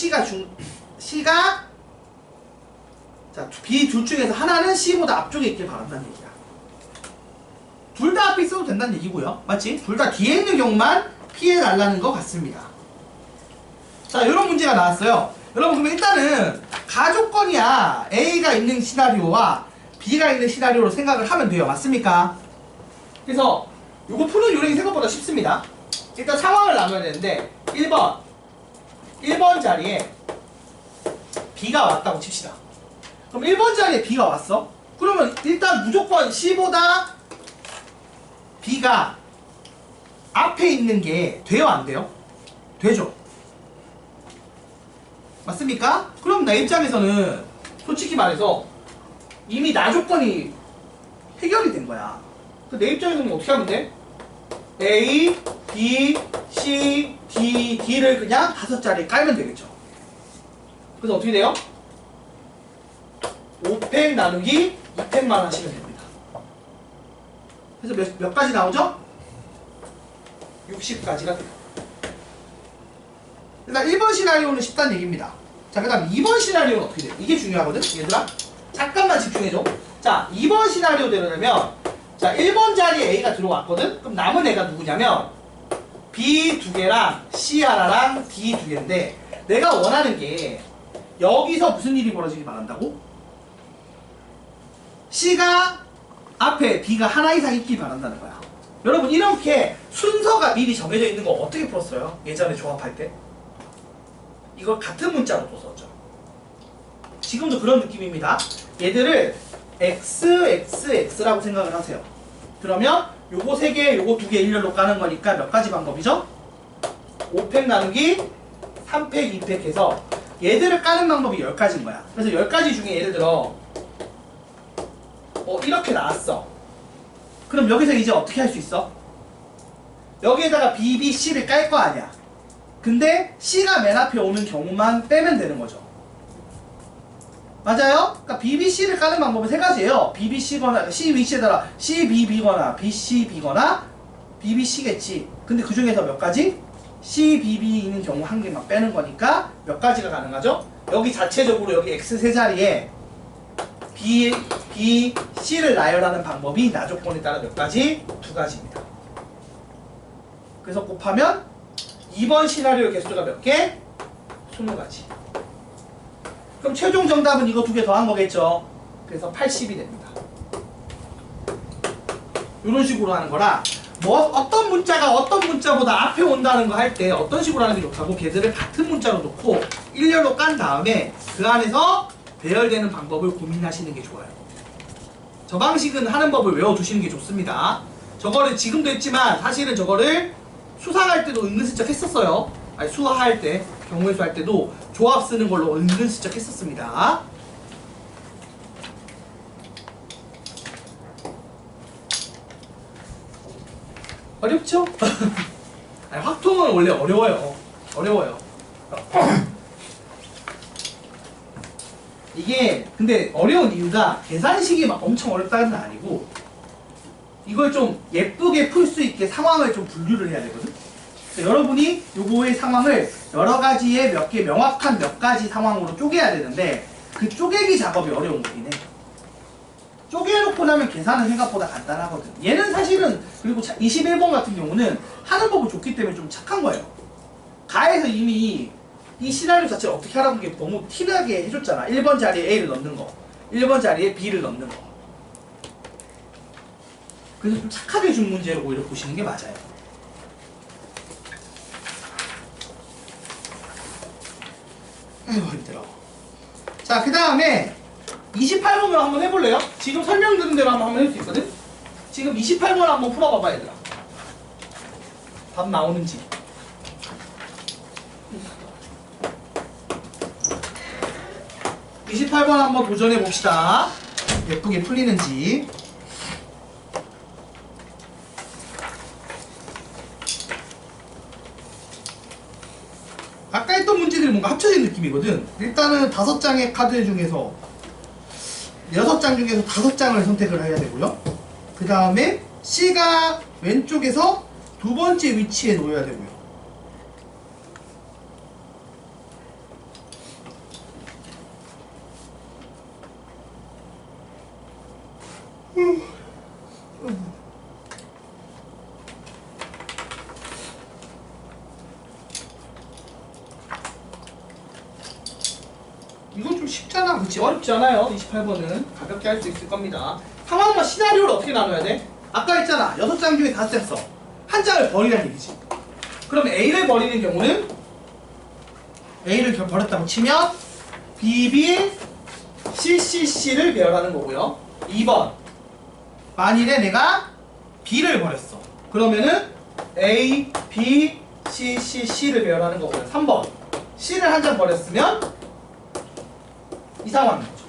B 둘 중에서 하나는 C보다 앞쪽에 있길 바란다는 얘기야. 둘 다 앞에 있어도 된다는 얘기고요. 맞지? 둘 다 뒤에 있는 경우만 피해달라는 것 같습니다. 자, 이런 문제가 나왔어요. 여러분, 그러면 일단은 가조건이야 A가 있는 시나리오와 B가 있는 시나리오로 생각을 하면 돼요. 맞습니까? 그래서 요거 푸는 요령이 생각보다 쉽습니다. 일단 상황을 나눠야 되는데 1번 자리에 B가 왔다고 칩시다. 그럼 1번 자리에 B가 왔어? 그러면 일단 무조건 C보다 B가 앞에 있는 게 돼요, 안 돼요? 되죠? 맞습니까? 그럼 내 입장에서는 솔직히 말해서 이미 나 조건이 해결이 된 거야. 내 입장에서는 어떻게 하면 돼? A, B, C, D, D를 그냥 5자리에 깔면 되겠죠. 그래서 어떻게 돼요? 5팩 나누기 2팩만 하시면 됩니다. 그래서 몇 가지 나오죠? 60가지가 돼요. 일단 1번 시나리오는 쉽다는 얘기입니다. 자, 그 다음 2번 시나리오는 어떻게 돼요? 이게 중요하거든, 얘들아. 잠깐만 집중해줘. 자, 2번 시나리오대로라면, 자, 1번 자리에 A가 들어왔거든? 그럼 남은 애가 누구냐면 B 2개랑 C 하나랑 D 2개인데, 내가 원하는 게 여기서 무슨 일이 벌어지길 바란다고? C가 앞에 B가 하나 이상 있길 바란다는 거야. 여러분, 이렇게 순서가 미리 정해져 있는 거 어떻게 풀었어요? 예전에 조합할 때? 이걸 같은 문자로 또 썼죠. 지금도 그런 느낌입니다. 얘들을 x, x, x라고 생각을 하세요. 그러면 요거 3개, 요거 2개 일렬로 까는 거니까 몇 가지 방법이죠? 5팩 나누기 3팩, 2팩 해서 얘들을 까는 방법이 10가지인 거야. 그래서 10가지 중에 예를 들어 이렇게 나왔어. 그럼 여기서 이제 어떻게 할 수 있어? 여기에다가 B, B, C를 깔 거 아니야. 근데 C가 맨 앞에 오는 경우만 빼면 되는 거죠. 맞아요? 그러니까 B, B, C를 까는 방법은 3가지예요. B, B, C거나 C 위치에다가 C, B, B거나 B, C, B거나 B, B, C겠지. 근데 그 중에서 몇 가지? C, B, B 있는 경우 한 개만 빼는 거니까 몇 가지가 가능하죠? 여기 자체적으로 여기 X 세 자리에 B, B, C를 나열하는 방법이 나 조건에 따라 몇 가지? 2가지입니다. 그래서 곱하면 2번 시나리오 개수가 몇 개? 20가지. 그럼 최종 정답은 이거 2개 더한 거겠죠? 그래서 80이 됩니다. 이런 식으로 하는 거라 어떤 문자가 어떤 문자보다 앞에 온다는 거 할 때 어떤 식으로 하는 게 좋다고 걔들을 같은 문자로 놓고 일렬로 깐 다음에 그 안에서 배열되는 방법을 고민하시는 게 좋아요. 저 방식은 하는 법을 외워두시는 게 좋습니다. 저거를 지금도 했지만 사실은 저거를 수상할 때도 은근슬쩍 했었어요. 아니 수화할 때, 경우의 수 할 때도 조합 쓰는 걸로 은근슬쩍 했었습니다. 어렵죠? 아니, 확통은 원래 어려워요. 이게 근데 어려운 이유가 계산식이 막 엄청 어렵다는 건 아니고 이걸 좀 예쁘게 풀 수 있게 상황을 좀 분류를 해야 되거든. 그래서 여러분이 요거의 상황을 여러 가지의 몇 개 명확한 몇 가지 상황으로 쪼개야 되는데 그 쪼개기 작업이 어려운 거긴 해. 쪼개놓고 나면 계산은 생각보다 간단하거든. 얘는 사실은 그리고 21번 같은 경우는 하는 법이 좋기 때문에 좀 착한 거예요. 가에서 이미 이 시나리오 자체를 어떻게 하라는 게 너무 티나게 해줬잖아. 1번 자리에 A를 넣는 거 1번 자리에 B를 넣는 거. 그래서 좀 착하게 준 문제로 오히려 보시는 게 맞아요. 아이고 힘들어. 자 그 다음에 28번으로 한번 해볼래요? 지금 설명 들은 대로 한번 할 수 있거든? 지금 28번 한번 풀어봐봐 얘들아. 답 나오는지. 이 28번 한번 도전해 봅시다. 예쁘게 풀리는지. 아까 했던 문제들이 뭔가 합쳐진 느낌이거든. 일단은 5장의 카드 중에서 6장 중에서 5장을 선택을 해야 되고요. 그 다음에 C가 왼쪽에서 2번째 위치에 놓여야 되고요. 이건 좀 쉽잖아. 그치? 어렵지 않아요. 28번은 가볍게 할 수 있을 겁니다. 상황과 시나리오를 어떻게 나눠야 돼? 아까 했잖아. 6장 중에 5장 써. 한 장을 버리라는 얘기지. 그럼 A를 버리는 경우는 A를 버렸다고 치면 BB, CCC를 배열하는 거고요. 2번 만일에 내가 B를 버렸어. 그러면은 A, B, C, C, C를 배열하는 거고요. 3번 C를 한 장 버렸으면 이 상황인 거죠.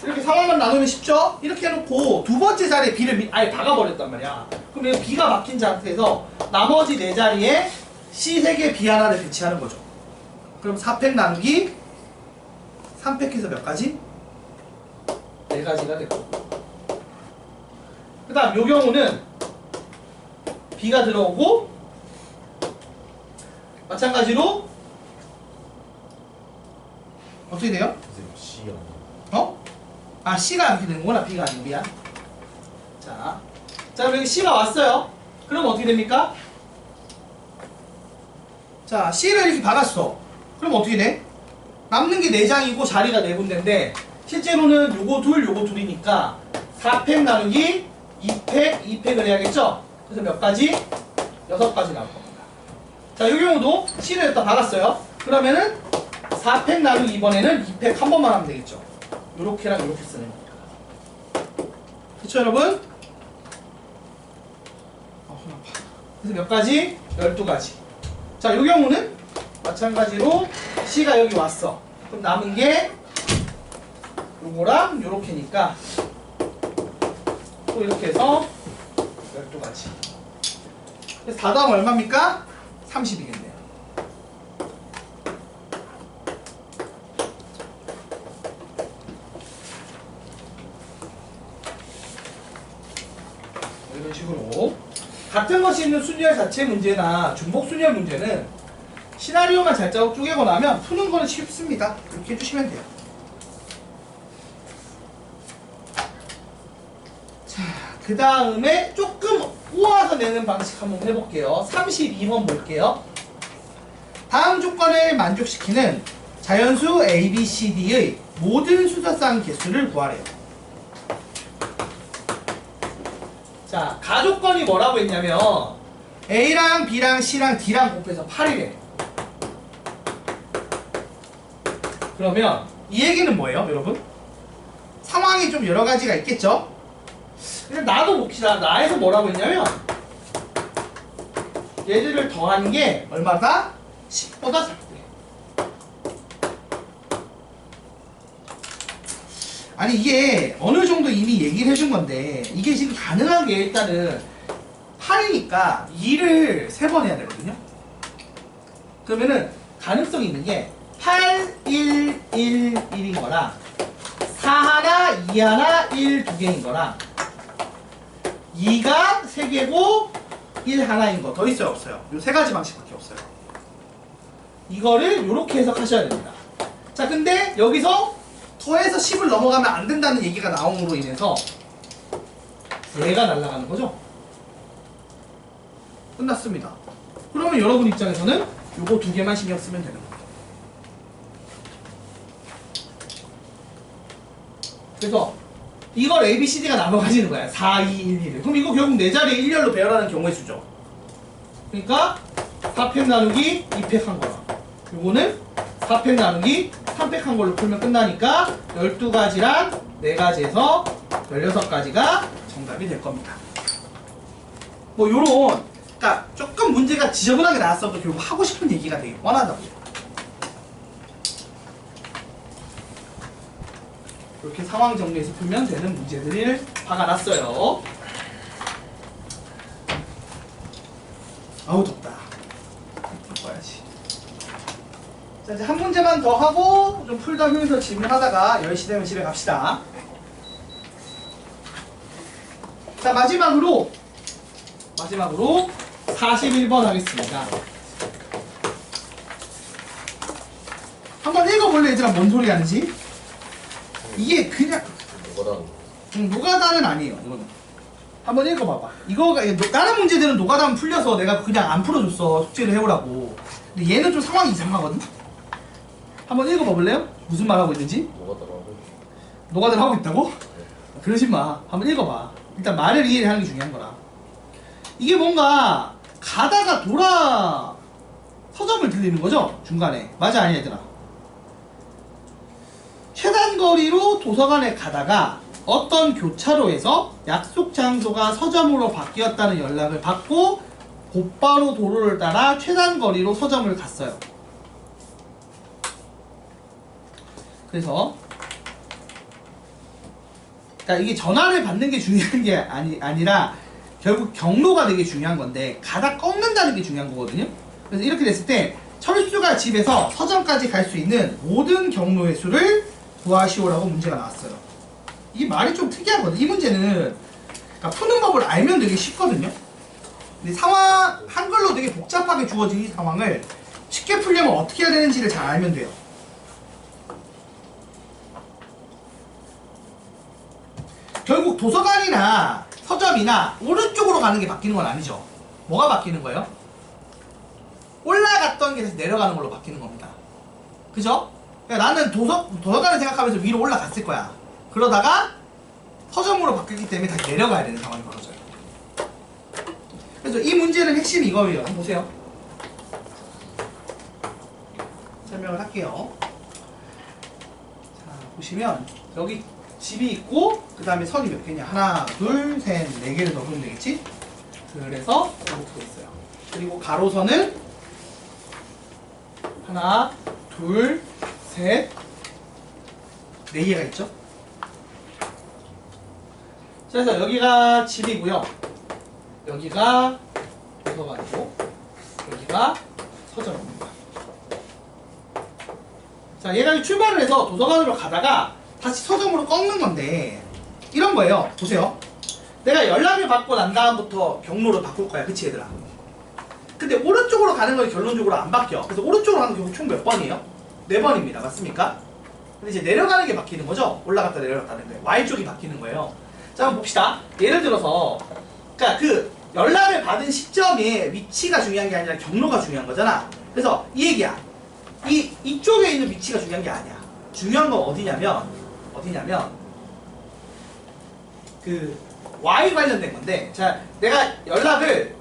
이렇게 상황만 나누면 쉽죠? 이렇게 해놓고 2번째 자리에 B를 아예 박아버렸단 말이야. 그럼 여기 B가 막힌 상태에서 나머지 4자리에 C 3개 B 하나를 배치하는 거죠. 그럼 4팩 나누기 3팩해서 몇 가지? 4가지가 됐고. 그 다음 요 경우는 B가 들어오고 마찬가지로 어떻게 돼요? C요. 어? 아 C가 이렇게 되는구나. B가 아니고 미안. 자 그럼 여기 C가 왔어요. 그럼 어떻게 됩니까? 자 C를 이렇게 박았어. 그럼 어떻게 돼? 남는 게 4장이고 자리가 4군데인데 실제로는 요거 둘 요거 둘이니까 4팩 나누기 2팩 2팩을 해야겠죠? 그래서 몇 가지? 6가지 나올 겁니다. 자, 이 경우도 C를 여기다 박았어요. 그러면은 4팩 나누기 이번에는 2팩 한 번만 하면 되겠죠. 요렇게랑 요렇게 쓰는 거니까. 그쵸, 여러분? 그래서 몇 가지? 12가지. 자, 이 경우는 마찬가지로 C가 여기 왔어. 그럼 남은 게 요거랑 요렇게니까 또 이렇게 해서 12가지. 그래서 다 더하면 얼마입니까? 30이겠네요. 이런 식으로 같은 것이 있는 순열 자체 문제나 중복 순열 문제는 시나리오만 잘 짜고 쪼개고 나면 푸는 거는 쉽습니다. 이렇게 해주시면 돼요. 자, 그 다음에 조금 꼬아서 내는 방식 한번 해볼게요. 32번 볼게요. 다음 조건을 만족시키는 자연수 A, B, C, D의 모든 수서쌍 개수를 구하래요. 자, 가조건이 뭐라고 했냐면 A랑 B랑 C랑 D랑 곱해서 8이래. 그러면 이 얘기는 뭐예요, 여러분? 상황이 좀 여러 가지가 있겠죠? 근데 나도 봅시다. 나에서 뭐라고 했냐면 얘들을 더하는 게 얼마다? 10보다 작대. 아니 이게 어느 정도 이미 얘기를 해준 건데 이게 지금 가능한 게 일단은 8이니까 2를 3번 해야 되거든요. 그러면은 가능성이 있는 게 8, 1, 1, 1인 거랑 4 하나, 2 하나, 1 두 개인 거랑 2가 3개고 1 하나인 거 더 있어요, 없어요? 요 3가지 방식밖에 없어요. 이거를 요렇게 해석하셔야 됩니다. 자, 근데 여기서 더해서 10을 넘어가면 안 된다는 얘기가 나옴으로 인해서 얘가 날아가는 거죠. 끝났습니다. 그러면 여러분 입장에서는 요거 두 개만 신경 쓰면 되는 거예요. 그래서 이걸 A, B, C, D가 나눠가지는 거야. 4, 2, 1, 1을. 그럼 이거 결국 내 자리에 1열로 배열하는 경우의 수죠. 그러니까 4팩 나누기 2팩 한 거랑 요거는 4팩 나누기 3팩 한 걸로 풀면 끝나니까 12가지랑 4가지에서 16가지가 정답이 될 겁니다. 뭐 요런, 그러니까 조금 문제가 지저분하게 나왔어도 결국 하고 싶은 얘기가 되게 뻔하다고요. 이렇게 상황 정리해서 풀면 되는 문제들을 박아놨어요. 아우 덥다. 바꿔야지. 자, 이제 한 문제만 더 하고 좀 풀다 휴면서 질문하다가 10시 되면 집에 갑시다. 자, 마지막으로 41번 하겠습니다. 한번 읽어볼래 얘들아, 뭔 소리 하는지? 이게 그냥 노가다는 아니에요. 이거는 한번 읽어봐봐. 이거가 다른 문제들은 노가다만 풀려서 내가 그냥 안 풀어줬어, 숙제를 해오라고. 근데 얘는 좀 상황이 이상하거든. 한번 읽어봐볼래요? 무슨 말 하고 있는지? 노가다를 하고 있다고? 그러지 마. 한번 읽어봐. 일단 말을 이해하는 게 중요한 거라. 이게 뭔가 가다가 돌아 서점을 들리는 거죠? 중간에. 맞아, 아니야 얘들아? 최단 거리로 도서관에 가다가 어떤 교차로에서 약속 장소가 서점으로 바뀌었다는 연락을 받고 곧바로 도로를 따라 최단 거리로 서점을 갔어요. 그래서 그러니까 이게 전화를 받는 게 중요한 게 아니라 결국 경로가 되게 중요한 건데 가다 꺾는다는 게 중요한 거거든요. 그래서 이렇게 됐을 때 철수가 집에서 서점까지 갈 수 있는 모든 경로의 수를 구하시오라고 문제가 나왔어요. 이 말이 좀 특이하거든요. 이 문제는 그러니까 푸는 법을 알면 되게 쉽거든요. 근데 상황, 한글로 되게 복잡하게 주어진 이 상황을 쉽게 풀려면 어떻게 해야 되는지를 잘 알면 돼요. 결국 도서관이나 서점이나 오른쪽으로 가는 게 바뀌는 건 아니죠. 뭐가 바뀌는 거예요? 올라갔던 게 다시 내려가는 걸로 바뀌는 겁니다. 그죠? 그러니까 나는 도서관을 생각하면서 위로 올라갔을 거야. 그러다가 서점으로 바뀌기 때문에 다시 내려가야 되는 상황이 벌어져요. 그래서 그래서 이 문제는 핵심이 이거예요. 한번 보세요. 설명을 할게요. 자, 보시면 여기 집이 있고 그 다음에 선이 몇 개냐? 하나, 둘, 셋, 네 개를 넣으면 되겠지? 그래서 이렇게 있어요. 그리고 가로선은 하나, 둘, 셋, 네 개가 있죠? 그래서 여기가 집이고요. 여기가 도서관이고 여기가 서점입니다. 자, 얘가 출발을 해서 도서관으로 가다가 다시 서점으로 꺾는 건데 이런 거예요. 보세요. 내가 연락을 받고 난 다음부터 경로를 바꿀 거야. 그치 얘들아? 근데 오른쪽으로 가는 건 결론적으로 안 바뀌어. 그래서 오른쪽으로 가는 경우 총 몇 번이에요? 4번입니다. 맞습니까? 근데 이제 내려가는 게 바뀌는 거죠? 올라갔다 내려갔다는 거예요. Y쪽이 바뀌는 거예요. 자, 한번 봅시다. 예를 들어서 그러니까 그 연락을 받은 시점의 위치가 중요한 게 아니라 경로가 중요한 거잖아. 그래서 이 얘기야. 이쪽에 있는 위치가 중요한 게 아니야. 중요한 건 어디냐면 그 Y 관련된 건데, 자, 내가 연락을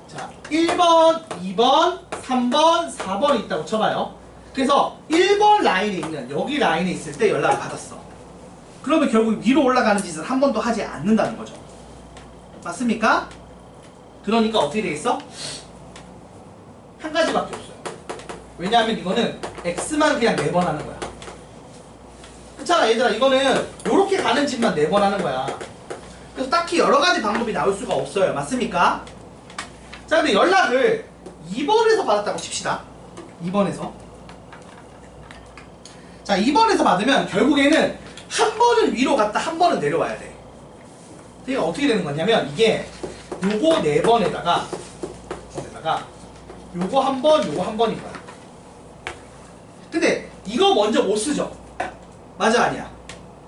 자 1번, 2번, 3번, 4번이 있다고 쳐봐요. 그래서 1번 라인에 있는 여기 라인에 있을 때 연락을 받았어. 그러면 결국 위로 올라가는 짓을 한 번도 하지 않는다는 거죠. 맞습니까? 그러니까 어떻게 되겠어? 한 가지밖에 없어요. 왜냐하면 이거는 X만 그냥 4번 하는 거야. 그렇잖아 얘들아. 이거는 요렇게 가는 짓만 4번 하는 거야. 그래서 딱히 여러 가지 방법이 나올 수가 없어요. 맞습니까? 자, 근데 연락을 2번에서 받았다고 칩시다. 2번에서. 자, 2번에서 받으면 결국에는 한 번은 위로 갔다 한 번은 내려와야 돼. 그러니까 어떻게 되는 거냐면 이게 요거 4번에다가 요거 한 번, 요거 한 번인 거야. 근데 이거 먼저 못 쓰죠? 맞아 아니야?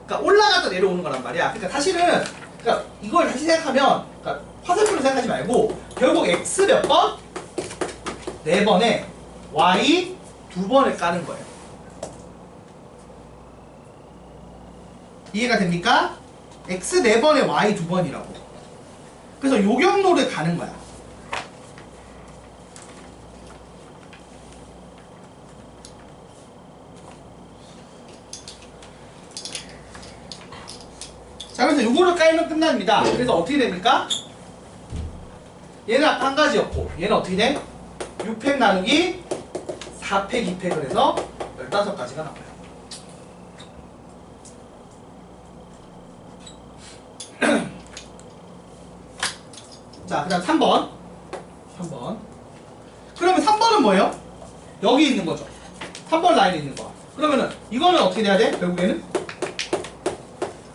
그러니까 올라갔다 내려오는 거란 말이야. 그러니까 사실은 그러니까 이걸 다시 생각하면 그러니까 화살표로 생각하지 말고 결국 X 몇 번? 4번에 Y 2번을 까는 거예요. 이해가 됩니까? X 4번에 Y 2번이라고. 그래서 요 경로를 가는 거야. 자, 그래서 요거를 깔면 끝납니다. 그래서 어떻게 됩니까? 얘는 아까 한 가지였고 얘는 어떻게 돼? 6팩 나누기 4팩 2팩을 해서 15가지가 나와요. 자, 그 다음 3번. 그러면 3번은 뭐예요? 여기 있는 거죠. 3번 라인에 있는 거. 그러면은 이거는 어떻게 돼야 돼? 결국에는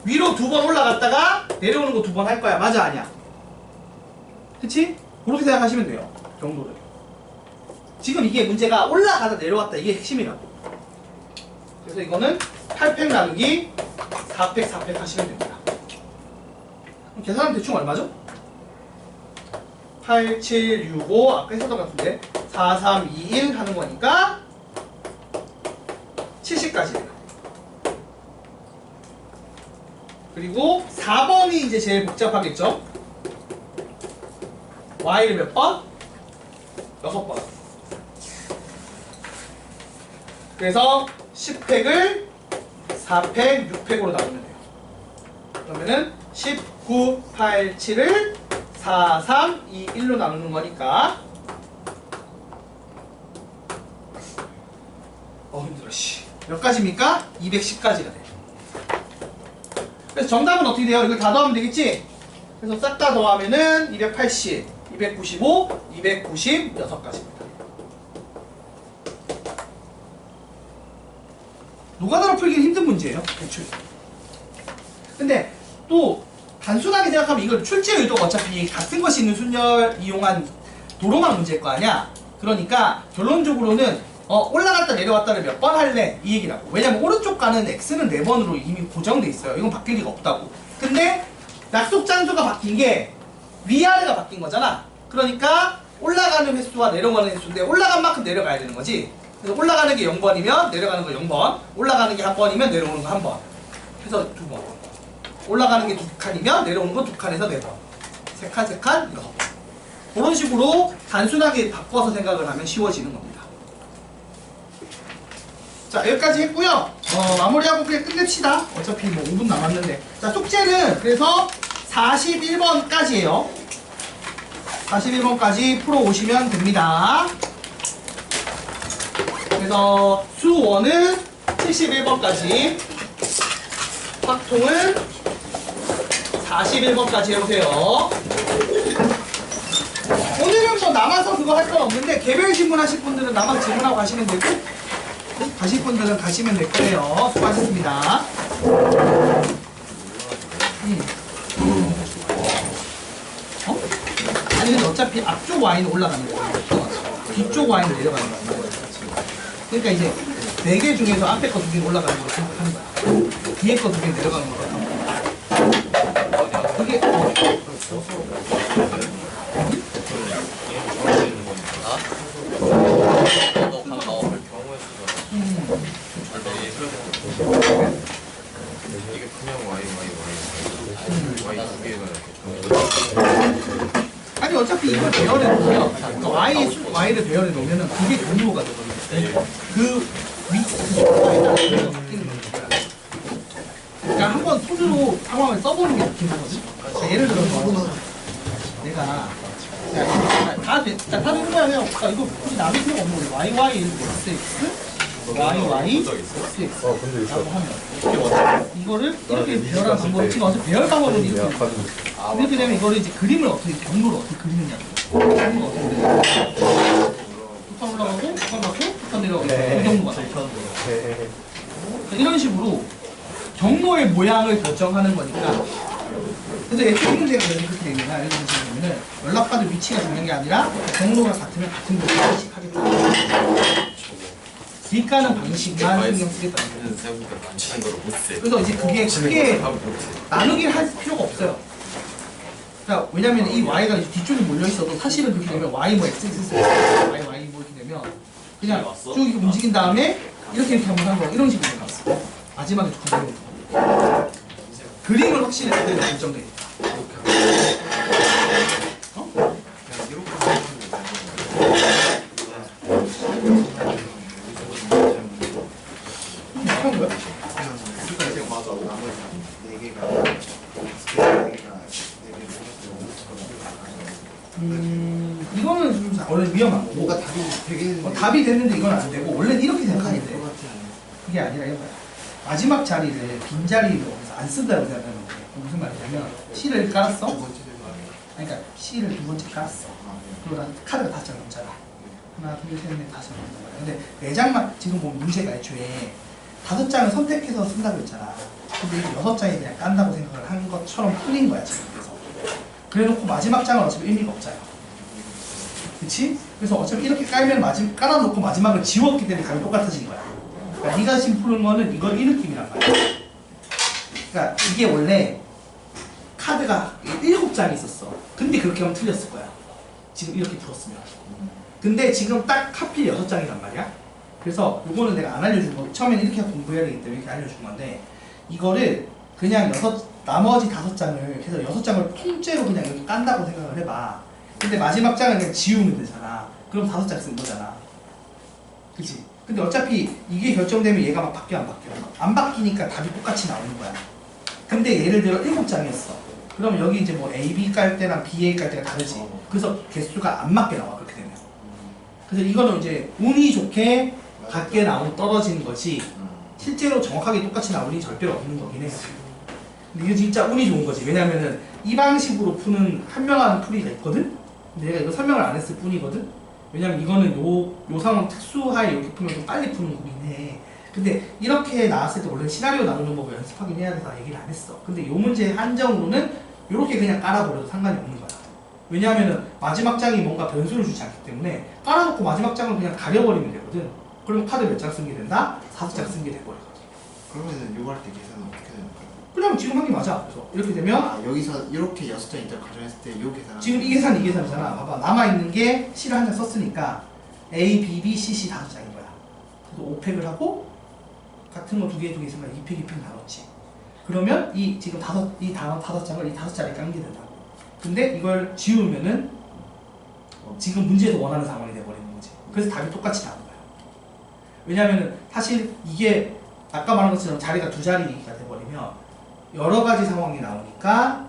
위로 2번 올라갔다가 내려오는 거 2번 할 거야. 맞아 아니야? 그치? 그렇게 생각하시면 돼요. 경로를. 지금 이게 문제가 올라가다 내려왔다. 이게 핵심이라고. 그래서 이거는 8팩 나누기 4팩 4팩 하시면 됩니다. 그럼 계산하면 대충 얼마죠? 8, 7, 6, 5 아까 했었던 것 같은데 4, 3, 2, 1 하는 거니까 70까지 돼요. 그리고 4번이 이제 제일 복잡하겠죠? Y를 몇 번? 6번. 그래서 10팩을 4팩, 6팩으로 나누면 돼요. 그러면은 19, 8, 7을 4, 3, 2, 1로 나누는 거니까 힘들어 씨. 몇 가지입니까? 210가지가 돼. 그래서 정답은 어떻게 돼요? 이걸 다 더하면 되겠지? 그래서 싹 다 더하면은 280, 295, 296가지입니다. 노가다로 풀기는 힘든 문제예요. 대출. 근데 또 단순하게 생각하면 이걸 출제 의도가 어차피 같은 것이 있는 순열 이용한 도로만 문제일 거 아니야? 그러니까 결론적으로는 올라갔다 내려왔다를 몇 번 할래? 이 얘기라고. 왜냐면 오른쪽 가는 X는 4번으로 이미 고정돼 있어요. 이건 바뀔 리가 없다고. 근데 약속 장소가 바뀐 게 위아래가 바뀐 거잖아. 그러니까 올라가는 횟수와 내려가는 횟수인데 올라간 만큼 내려가야 되는 거지. 그래서 올라가는 게 0번이면 내려가는 거 0번, 올라가는 게 1번이면 내려오는 거 1번 해서 2번, 올라가는 게 2칸이면 내려오는 거 2칸에서 4번, 3칸, 3칸, 이거. 그런 식으로 단순하게 바꿔서 생각을 하면 쉬워지는 겁니다. 자, 여기까지 했고요. 마무리하고 그냥 끝냅시다. 어차피 뭐 5분 남았는데. 자, 숙제는 그래서 41번까지예요. 41번까지 풀어오시면 됩니다. 그래서 수1은 71번까지, 확통은 41번까지 해보세요. 오늘은 뭐 남아서 그거 할 건 없는데 개별 질문하실 분들은 남아서 질문하고 가시면 되고, 가실 분들은 가시면 될 거예요. 수고하셨습니다. 아니 근데 어차피 앞쪽 Y는 올라가는 거예요. 뒤쪽 Y는 내려가는 거예요. 그러니까 이제 4개 중에서 앞에 거 2개 올라가는 걸 생각하는 거야. 뒤에 거 2개 내려가는 거야. 그게 이게 그냥 Y 두 개가 아니 어차피 이걸 배열해 놓으면 Y를 배열해 놓으면은 그게 경로가 되거든요. 그 위치 Y가 바뀌는 거니까. 그러니까 한번 손으로 상황을 써보는 게 좋긴 하거든. 자, 예를 들어서 내가 다 되는 거야. 그냥 이거 굳이 나눌 필요가 없는 거야. YY X YY X 라고 하면 이거를 이렇게 배열하는 방법을 지금 어차피 배열 방법은 이렇게 되면 이거를 이제 그림을 어떻게 경로를 어떻게 그리느냐. 경로가 어떻게 되냐. 북한 올라가고 북한 가고 북한 내려가고 이 경로가 나와요. 이런 식으로 경로의 모양을 결정하는 거니까. 그래서 애초에 있는 데가 그렇게 되면 예를 들면 연락받을 위치가 중요한 게 아니라 경로가 같으면 같은 곳을 하겠다. 뒷가는 방식만 신경 쓰겠다. 그래서 이제 그게 크게 나누긴 할 필요가 없어요. 그러니까 왜냐면 이 Y가 뒤쪽에 몰려 있어도 사실은 그렇게 되면 Y 뭐 X Y 뭐 이렇게 되면 그냥 쭉 이렇게 움직인 다음에 이렇게 한번 하는 거 이런 식으로 해놨어. 마지막에 두 번. 그림을 확실히 그대로 결정돼 있다. 이거는 좀 원래 위험한 거고. 뭐가 답이 되게 답이 됐는데 이건 안 되고 원래는 이렇게 생각하면 돼. 그게 아니라 이거야. 마지막 자리를 빈 자리로 안 쓴다고 생각하는 거예요. 무슨 말이냐면 C를 깔았어. 그러니까 C를 두 번째 깔았어. 그리고 난 카드가 5장 남잖아. 하나, 둘, 셋, 넷, 다섯 남는 거야. 근데 4장만 지금 보면 문제가 애초에 5장을 선택해서 쓴다고 했잖아. 근데 이게 6장이 그냥 깐다고 생각을 한 것처럼 풀린 거야 지금. 그래놓고 마지막 장은 어차피 의미가 없잖아. 그치? 그래서 어차피 이렇게 깔면 깔아놓고 마지막을 지웠기 때문에 답이 똑같아진 거야. 그러니까 네가 지금 푸는 거는 이걸 이 느낌이란 말이야. 그러니까 이게 원래 카드가 7장이 있었어. 근데 그렇게 하면 틀렸을 거야. 지금 이렇게 풀었으면. 근데 지금 딱 하필 6장이란 말이야. 그래서 요거는 내가 안 알려준 거, 처음에는 이렇게 공부해야 되기 때문에 이렇게 알려준 건데 이거를 그냥 나머지 5장을 해서 6장을 통째로 그냥 여기 깐다고 생각을 해봐. 근데 마지막 장은 그냥 지우면 되잖아. 그럼 5장 쓴 거잖아. 그치? 근데 어차피 이게 결정되면 얘가 막 바뀌어 안 바뀌어? 안 바뀌니까 답이 똑같이 나오는 거야. 근데 예를 들어 7장이었어. 그럼 여기 이제 뭐 A, B 깔 때랑 B, A 깔 때가 다르지. 그래서 개수가 안 맞게 나와 그렇게 되면. 그래서 이거는 이제 운이 좋게 같게 떨어지는 거지 실제로 정확하게 똑같이 나올 일이 절대로 없는 거긴 해요. 근데 이게 진짜 운이 좋은 거지. 왜냐면은 이 방식으로 푸는 현명한 풀이가 있거든? 근데 내가 이거 설명을 안 했을 뿐이거든? 왜냐면 이거는 요 상황 특수하에 이렇게 풀면 좀 빨리 푸는 거긴 해. 근데 이렇게 나왔을 때 원래 시나리오 나누는 법을 연습하긴 해야 돼서 얘기를 안 했어. 근데 요 문제의 한정으로는 이렇게 그냥 깔아버려도 상관이 없는 거야. 왜냐하면은 마지막 장이 뭔가 변수를 주지 않기 때문에 깔아놓고 마지막 장을 그냥 가려버리면 되거든. 그러면 카드 몇 장 쓴 게 된다? 5장 쓴 게 돼버리거든. 그러면은 요거 할 때 계산은 어떻게 되는 거예요? 그냥 지금 한 게 맞아. 그래서 이렇게 되면 여기서 이렇게 6장 있다고 가정했을 때 요 계산 지금 이 계산 이 계산이잖아. 봐봐. 남아있는 게 C를 한 장 썼으니까 A, B, B, C, C 5장인 거야. 그래서 5팩을 하고 같은 거 2개 있으면 2팩, 2팩 나눴지. 그러면 이 지금 이 다음 5장을 이 5자리에 깐게 된다고. 근데 이걸 지우면은 지금 문제에서 원하는 상황이 돼버리는 거지. 그래서 답이 똑같이 나온 거야. 왜냐면은 사실 이게 아까 말한 것처럼 자리가 두 자리가 돼버리면 여러 가지 상황이 나오니까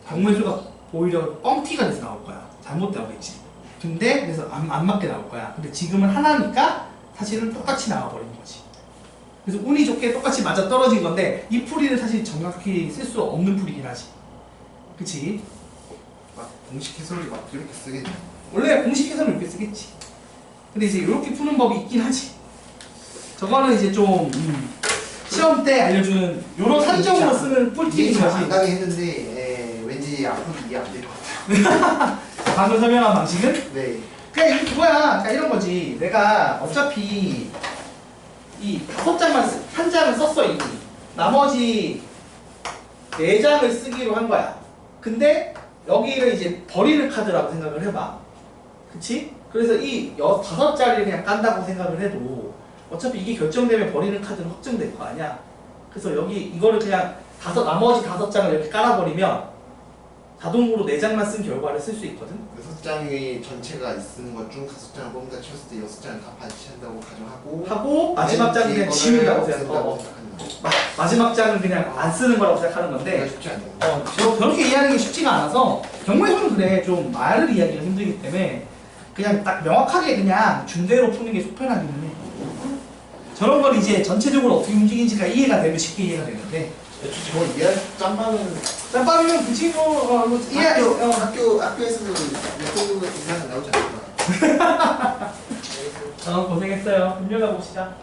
경우의 수가 오히려 뻥튀가 돼서 나올 거야. 잘못 나오겠지. 근데 그래서 안 맞게 나올 거야. 근데 지금은 하나니까 사실은 똑같이 나와버리는 거지. 그래서 운이 좋게 똑같이 맞아 떨어진 건데 이 풀이는 사실 정확히 쓸 수 없는 풀이긴 하지. 그치? 막 공식 해설이 막 이렇게 쓰겠네. 원래 공식 해설은 이렇게 쓰겠지. 근데 이제 이렇게 푸는 법이 있긴 하지. 저거는 이제 좀 시험 때 알려주는 요런 산정으로 쓰는 꿀팁인 이해 거지. 안 가게 했는데 왠지 앞으로 이해 안 될 것 같아요. 방금 설명한 방식은? 네. 그냥 이게 그거야. 그러니까 이런 거지. 내가 어차피 이 5장만 한 장을 썼어 이미. 나머지 4장을 쓰기로 한 거야. 근데 여기를 이제 버리는 카드라고 생각을 해봐. 그치? 그래서 이 5자리를 그냥 깐다고 생각을 해도 어차피 이게 결정되면 버리는 카드는 확정될 거 아니야. 그래서 여기 이거를 그냥 나머지 5장을 이렇게 깔아버리면 자동으로 4장만 쓴 결과를 쓸 수 있거든. 6장이 전체가 쓰는 것 중 5장을 뽑는다 쳤을 때 6장을 다 반치한다고 가정하고 하고 마지막 장은 그냥 지운다고 생각하고 마지막 장은 그냥 안 쓰는 거라고 생각하는 내가 건데 쉽지 않네요. 저렇게 이해하는 게 쉽지가 않아서 경우에서는 그래 좀 말을 이해하기가 힘들기 때문에 그냥 딱 명확하게 그냥 준대로 푸는 게 속편하기는 해. 저런 걸 이제 전체적으로 어떻게 움직이는지가 이해가 되면 쉽게 이해가 되는데 저 이해 짬바는 짬밥이면 굳이 학교에서는 유튜브 이상은 나오지 않을까. 고생했어요. 힘내가 봅시다.